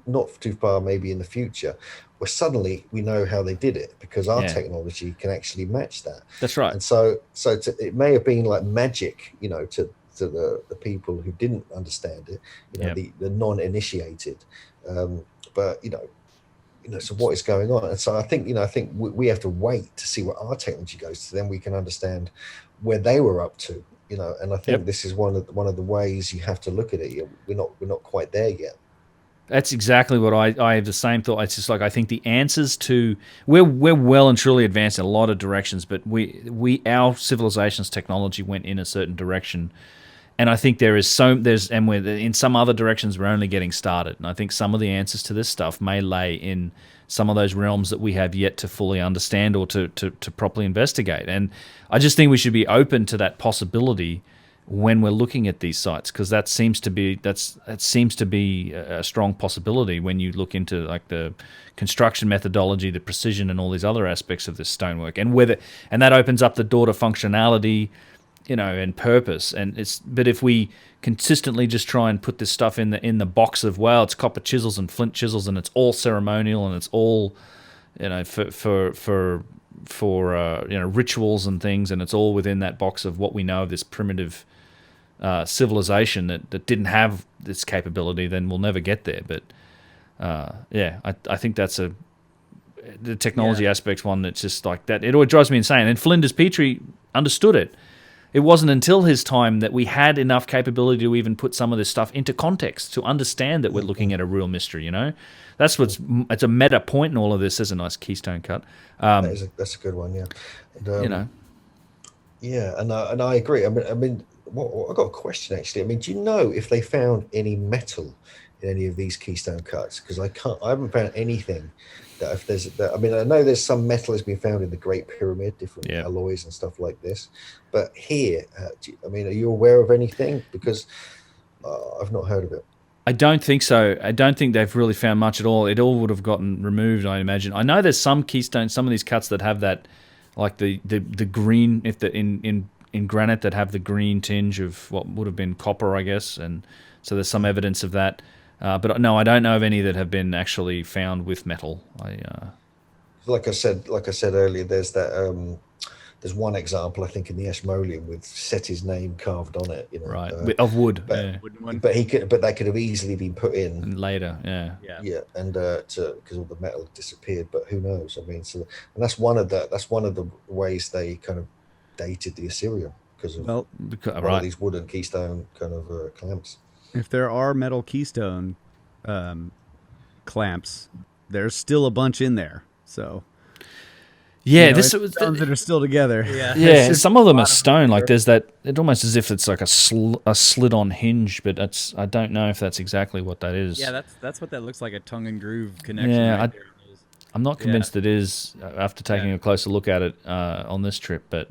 not too far maybe in the future, where suddenly we know how they did it because our technology can actually match that. That's right. And so it may have been like magic, to the people who didn't understand it, the non-initiated. But so what is going on? And so I think we have to wait to see where our technology goes, so then we can understand where they were up to. And I think this is one of the ways you have to look at it. We're not quite there yet. That's exactly what I have the same thought. It's just like I think the answers to we're well and truly advanced in a lot of directions, but our civilization's technology went in a certain direction, and I think we're in some other directions we're only getting started. And I think some of the answers to this stuff may lay in some of those realms that we have yet to fully understand or to properly investigate. And I just think we should be open to that possibility. when we're looking at these sites, because that seems to be a strong possibility when you look into like the construction methodology, the precision, and all these other aspects of this stonework, and that opens up the door to functionality, and purpose. But if we consistently just try and put this stuff in the box of, well, it's copper chisels and flint chisels, and it's all ceremonial, and it's all for rituals and things, and it's all within that box of what we know of this primitive civilization that didn't have this capability, then we'll never get there. But I think that's the technology aspect's one that's just like that. It always drives me insane. And Flinders Petrie understood it. It wasn't until his time that we had enough capability to even put some of this stuff into context to understand that we're looking at a real mystery. That's it's a meta point in all of this. There's a nice keystone cut. That's a good one, yeah. And, yeah, and I agree. I mean, I got a question actually. I mean, do you know if they found any metal in any of these keystone cuts? Because I haven't found anything that if there's that. I mean, I know there's some metal has been found in the Great Pyramid, different alloys and stuff like this. But here, are you aware of anything? Because I've not heard of it. I don't think so. I don't think they've really found much at all. It all would have gotten removed, I imagine. I know there's some keystones, some of these cuts that have that, like the green, in granite, that have the green tinge of what would have been copper, I guess, and so there's some evidence of that. But no, I don't know of any that have been actually found with metal. Like I said earlier, there's that. There's one example, I think, in the Ashmolean with Seti's name carved on it. Right, of wood. But that could have easily been put in and later. And because all the metal had disappeared. But who knows? I mean, and that's one of the ways they kind of dated the Osirion because of one of these wooden keystone kind of clamps. If there are metal keystone clamps, there's still a bunch in there. So. Yeah, stones that are still together. Yeah, some of them are stone. Like there's that. It's almost as if it's like a slid-on hinge, but I don't know if that's exactly what that is. Yeah, that's what that looks like, a tongue and groove connection. Yeah, right there. I'm not convinced it is after taking a closer look at it on this trip, but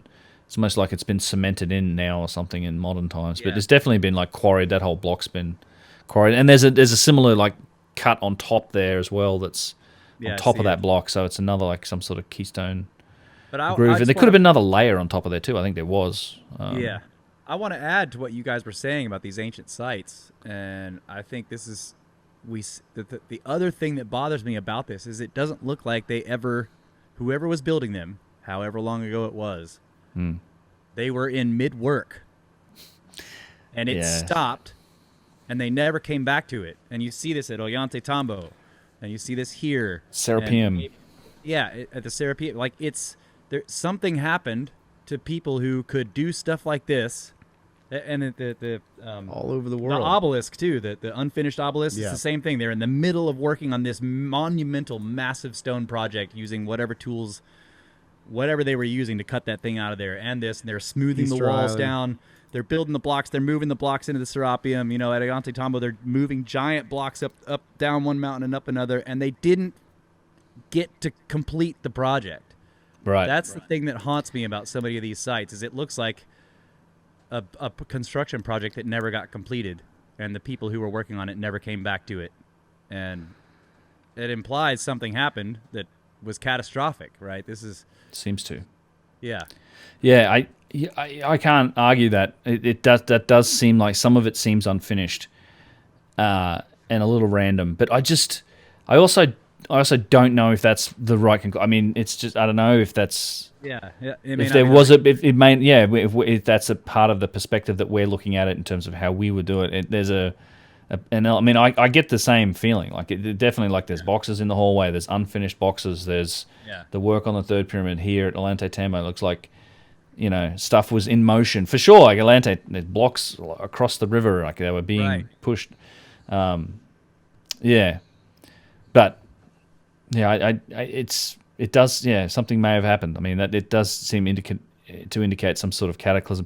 it's almost like it's been cemented in now or something in modern times. But it's definitely been like quarried. That whole block's been quarried, and there's a similar like cut on top there as well. That's on top of that block, so it's another like some sort of keystone groove. And there could have been another layer on top of there too. I think there was. I want to add to what you guys were saying about these ancient sites, and I think this is the other thing that bothers me about this is it doesn't look like whoever was building them, however long ago it was, they were in mid-work, and it stopped, and they never came back to it. And you see this at Ollanta Tambo. And you see this here. Serapeum. At the Serapeum. Like something happened to people who could do stuff like this. And the all over the world. The obelisk too, the unfinished obelisk, it's the same thing. They're in the middle of working on this monumental, massive stone project using whatever tools, whatever they were using to cut that thing out of there. And they're smoothing the walls down. They're building the blocks. They're moving the blocks into the Serapeum. At Ollanta Tambo, they're moving giant blocks up, down one mountain and up another, and they didn't get to complete the project. Right. That's the thing that haunts me about so many of these sites is it looks like a construction project that never got completed, and the people who were working on it never came back to it. And it implies something happened that was catastrophic, right? Seems to. Yeah. Yeah, I can't argue that. That does seem like some of it seems unfinished, and a little random. But I also don't know if that's the right conclusion. I mean, it's just I don't know if that's if there was if that's a part of the perspective that we're looking at it in terms of how we would do it. There's I get the same feeling. Like it definitely like there's boxes in the hallway. There's unfinished boxes. There's the work on the third pyramid here at Ollanta Tambo. It looks like stuff was in motion for sure. Like Ollanta, there's blocks across the river, like they were being pushed. But it does. Something may have happened. I mean, that it does seem to indicate some sort of cataclysm.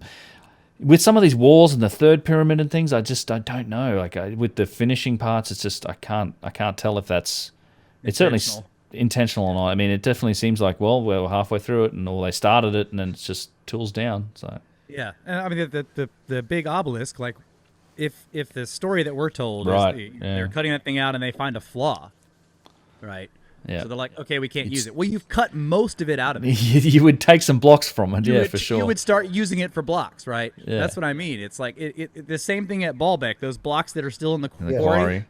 With some of these walls and the third pyramid and things, I don't know. Like with the finishing parts, it's just I can't tell if that's it's certainly intentional or not. I mean, it definitely seems like we're halfway through it, or they started it, and then it's just tools down. So Yeah, and I mean the big obelisk, like if the story that we're told is they're cutting that thing out and they find a flaw, right? Yeah. So they're like, okay, we can't use it. Well, you've cut most of it out of it. You would take some blocks from it, for sure. You would start using it for blocks, right? Yeah. That's what I mean. It's like the same thing at Baalbek. Those blocks that are still in the quarry. Quarry.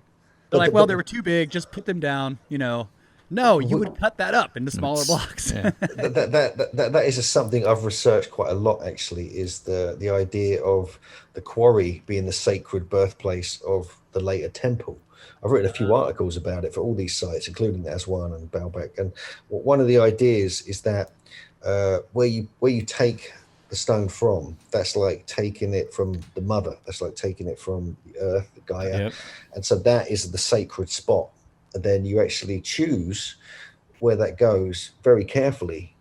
They're like, well, they were too big. Just put them down. No, you would cut that up into smaller blocks. Yeah. that is something I've researched quite a lot. Actually, is the idea of the quarry being the sacred birthplace of the later temple. I've written a few articles about it for all these sites, including Aswan and Baalbek. And one of the ideas is that where you take the stone from, that's like taking it from the mother. That's like taking it from the earth, the Gaia. Yep. And so that is the sacred spot. And then you actually choose where that goes very carefully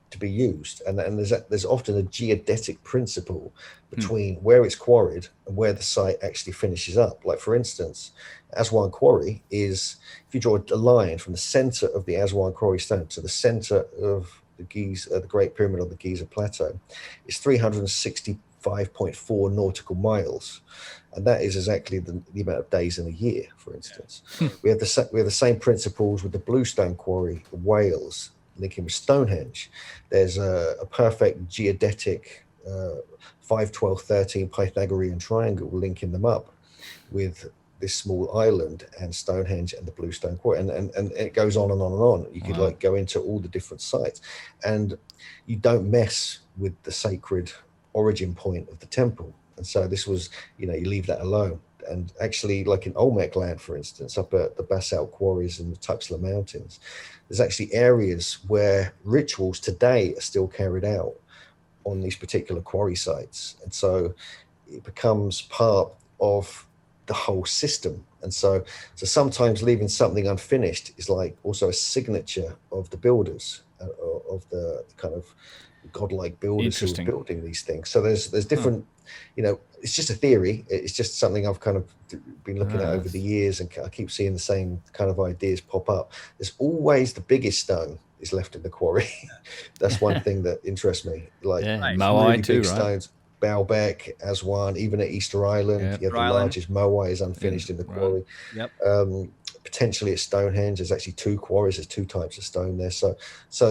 to be used. And there's often a geodetic principle between where it's quarried and where the site actually finishes up. Like, for instance, Aswan Quarry is, if you draw a line from the center of the Aswan Quarry stone to the center of the Giza, the Great Pyramid on the Giza Plateau, it's 365.4 nautical miles. And that is exactly the amount of days in a year, for instance. We have the same principles with the Bluestone Quarry in Wales, linking with Stonehenge. There's a perfect geodetic 5, 12, 13 Pythagorean triangle linking them up with this small island and Stonehenge and the Bluestone Quarry, and it goes on and on and on. You could like go into all the different sites, and you don't mess with the sacred origin point of the temple. And so this was, you leave that alone. And actually, like in Olmec land, for instance, up at the basalt quarries in the Tuxtla Mountains, there's actually areas where rituals today are still carried out on these particular quarry sites. And so it becomes part of the whole system. And so sometimes leaving something unfinished is like also a signature of the builders, of the kind of godlike builders who are building these things. So there's different, it's just a theory. It's just something I've kind of been looking at over the years, and I keep seeing the same kind of ideas pop up. There's always the biggest stone is left in the quarry. That's one thing that interests me. Like Moai really too, big right? Stones, Baalbek, Aswan, even at Easter Island, you have the largest Moai is unfinished in the quarry. Yep. Potentially at Stonehenge, there's actually 2 quarries. There's 2 types of stone there. So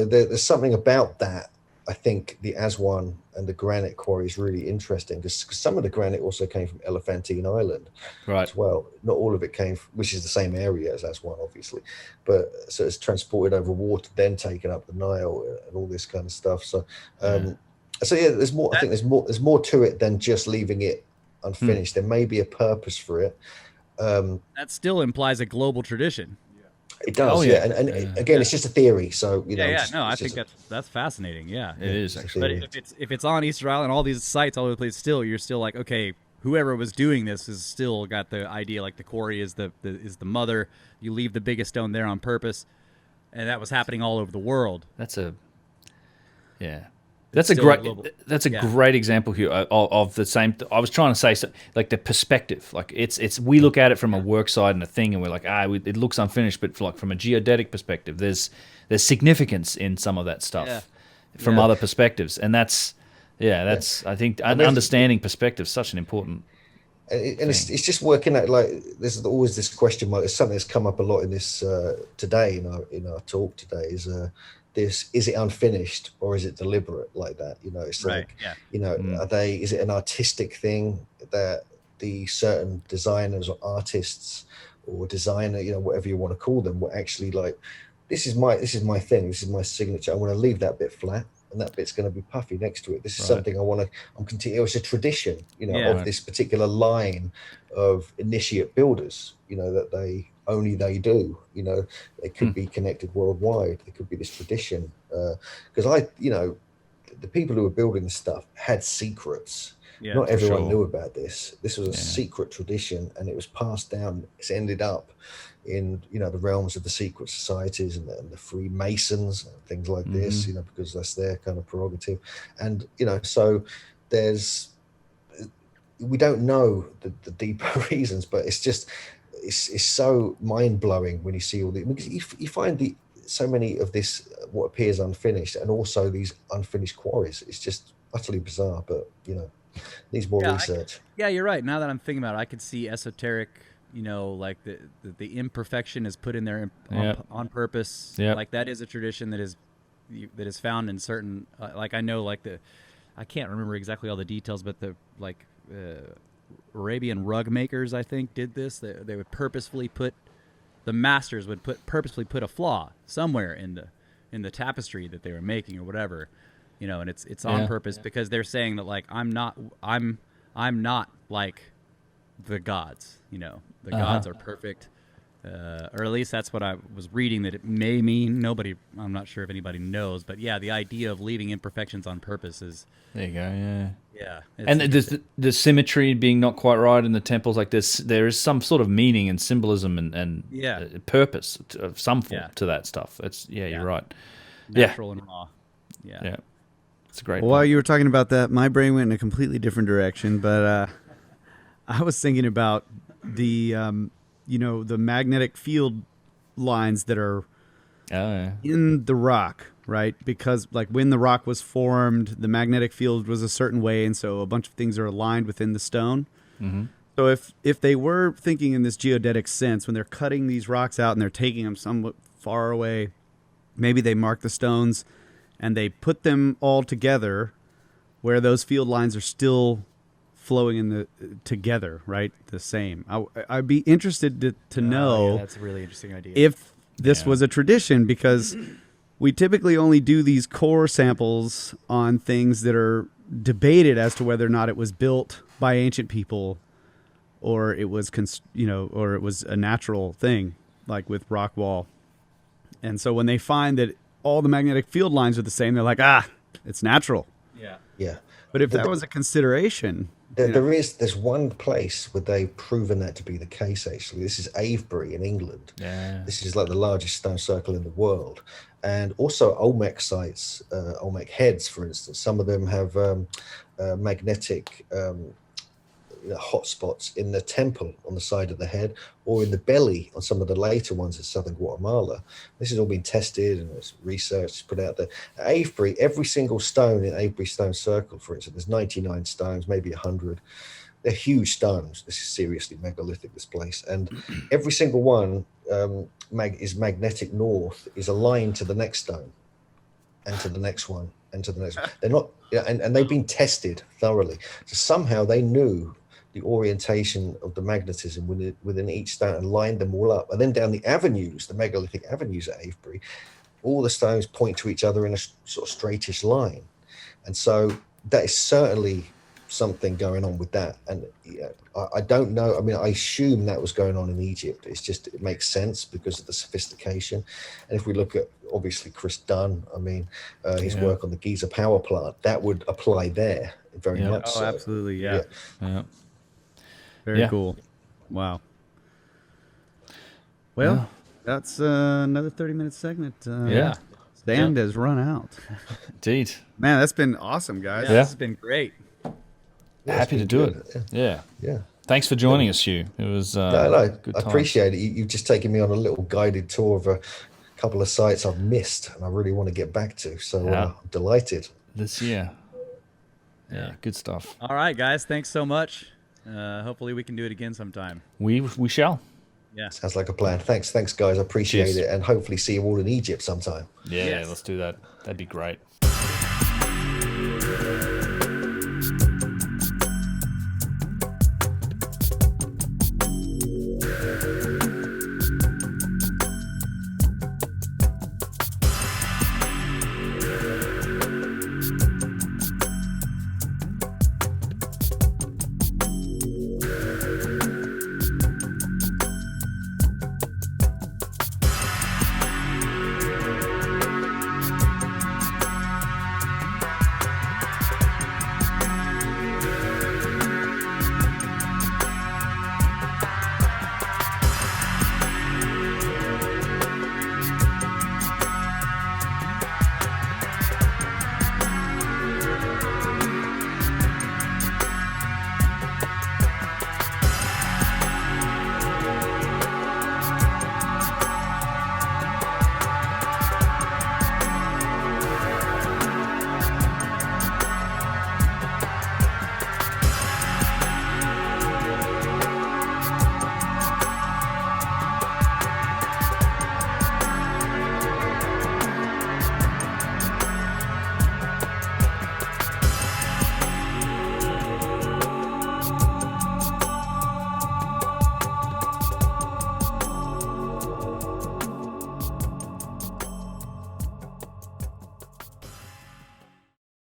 there's something about that. I think the Aswan and the granite quarry is really interesting because some of the granite also came from Elephantine Island as well. Not all of it came, which is the same area as Aswan, obviously, but so it's transported over water, then taken up the Nile and all this kind of stuff. So, there's more. I think there's more to it than just leaving it unfinished. There may be a purpose for it. That still implies a global tradition. It does, and again, it's just a theory. So I think that's fascinating. Yeah, it is actually. But if it's on Easter Island, all these sites, all over the place, you're still like, okay, whoever was doing this has still got the idea. Like the quarry is the mother. You leave the biggest stone there on purpose, and that was happening all over the world. That's a great example here of the same. I was trying to say, like the perspective, like it's we look at it from a work side and a thing, and we're like, it looks unfinished, but from a geodetic perspective, there's significance in some of that stuff from other perspectives, and that's I think understanding perspective is such an important. And it's just working out, like there's always this question mark. It's something that's come up a lot in this today in our talk today is is it unfinished or is it deliberate like that? It's is it an artistic thing that the certain designers or artists or designer, whatever you want to call them, were actually like, this is my thing, this is my signature. I want to leave that bit flat and that bit's going to be puffy next to it. This is something I'm continuing. It's a tradition, of this particular line of initiate builders, that they do, they could be connected worldwide. There could be this tradition, because the people who were building this stuff had secrets. Not everyone knew about this. This was a secret tradition, and it was passed down. It's ended up in the realms of the secret societies and the Freemasons and things like this, because that's their kind of prerogative. And so we don't know the deeper reasons, but it's just it's so mind-blowing when you see all the, because you find so many of this what appears unfinished, and also these unfinished quarries. It's just utterly bizarre, but needs more research. Yeah, you're right. Now that I'm thinking about it, I could see esoteric, like the imperfection is put in there on purpose. Yep. Like that is a tradition that is found in certain, like I know, like I can't remember exactly all the details, but the Arabian rug makers, I think, did this. They would purposefully the masters would purposefully put a flaw somewhere in the tapestry that they were making or whatever, and it's on purpose because they're saying that like I'm not like the gods, the gods are perfect, or at least that's what I was reading that it may mean. I'm not sure if anybody knows, but yeah, the idea of leaving imperfections on purpose is. There you go. Yeah. And the symmetry being not quite right in the temples, like there is some sort of meaning and symbolism and purpose of some form to that stuff. You're right. Natural and raw. Yeah. It's a great. While you were talking about that, my brain went in a completely different direction, but I was thinking about the the magnetic field lines that are in the rock, right? Because like when the rock was formed, the magnetic field was a certain way, and so a bunch of things are aligned within the stone. Mm-hmm. So if they were thinking in this geodetic sense, when they're cutting these rocks out and they're taking them somewhat far away, maybe they mark the stones and they put them all together where those field lines are still flowing together, right? The same. I'd be interested to know. That's a really interesting idea. If this was a tradition, because we typically only do these core samples on things that are debated as to whether or not it was built by ancient people, or it was or it was a natural thing, like with rock wall. And so when they find that all the magnetic field lines are the same, they're like, it's natural. Yeah. But if that was a consideration. There's one place where they've proven that to be the case, actually. This is Avebury in England. Yeah. This is like the largest stone circle in the world. And also Olmec sites, Olmec heads, for instance. Some of them have magnetic hotspots in the temple on the side of the head, or in the belly on some of the later ones in southern Guatemala. This has all been tested and it's researched, put out there. At Avebury, every single stone in Avebury Stone Circle, for instance, there's 99 stones, maybe 100. They're huge stones. This is seriously megalithic, this place. And every single one is magnetic north, is aligned to the next stone, and to the next one, and to the next one. They're not, and they've been tested thoroughly. So somehow they knew the orientation of the magnetism within each stone and lined them all up. And then down the avenues, the megalithic avenues at Avebury, all the stones point to each other in a sort of straightish line. And so that is certainly something going on with that. And I don't know. I mean, I assume that was going on in Egypt. It's just, it makes sense because of the sophistication. And if we look at, obviously, Chris Dunn, I mean, his work on the Giza power plant, that would apply there very much. Oh, so. absolutely. Yeah. Very cool. Wow. Well, that's another 30-minute segment. Stand has run out. Indeed. Man, that's been awesome, guys. Yeah, this has been great. Happy to do it. Yeah. Thanks for joining us, Hugh. It was good I appreciate it. You've just taken me on a little guided tour of a couple of sites I've missed and I really want to get back to. So I'm delighted. This year. Yeah, good stuff. All right, guys. Thanks so much. Hopefully we can do it again sometime. We shall. Yeah. Sounds like a plan. Thanks, guys. I appreciate it. And hopefully see you all in Egypt sometime. Yeah, let's do that. That'd be great.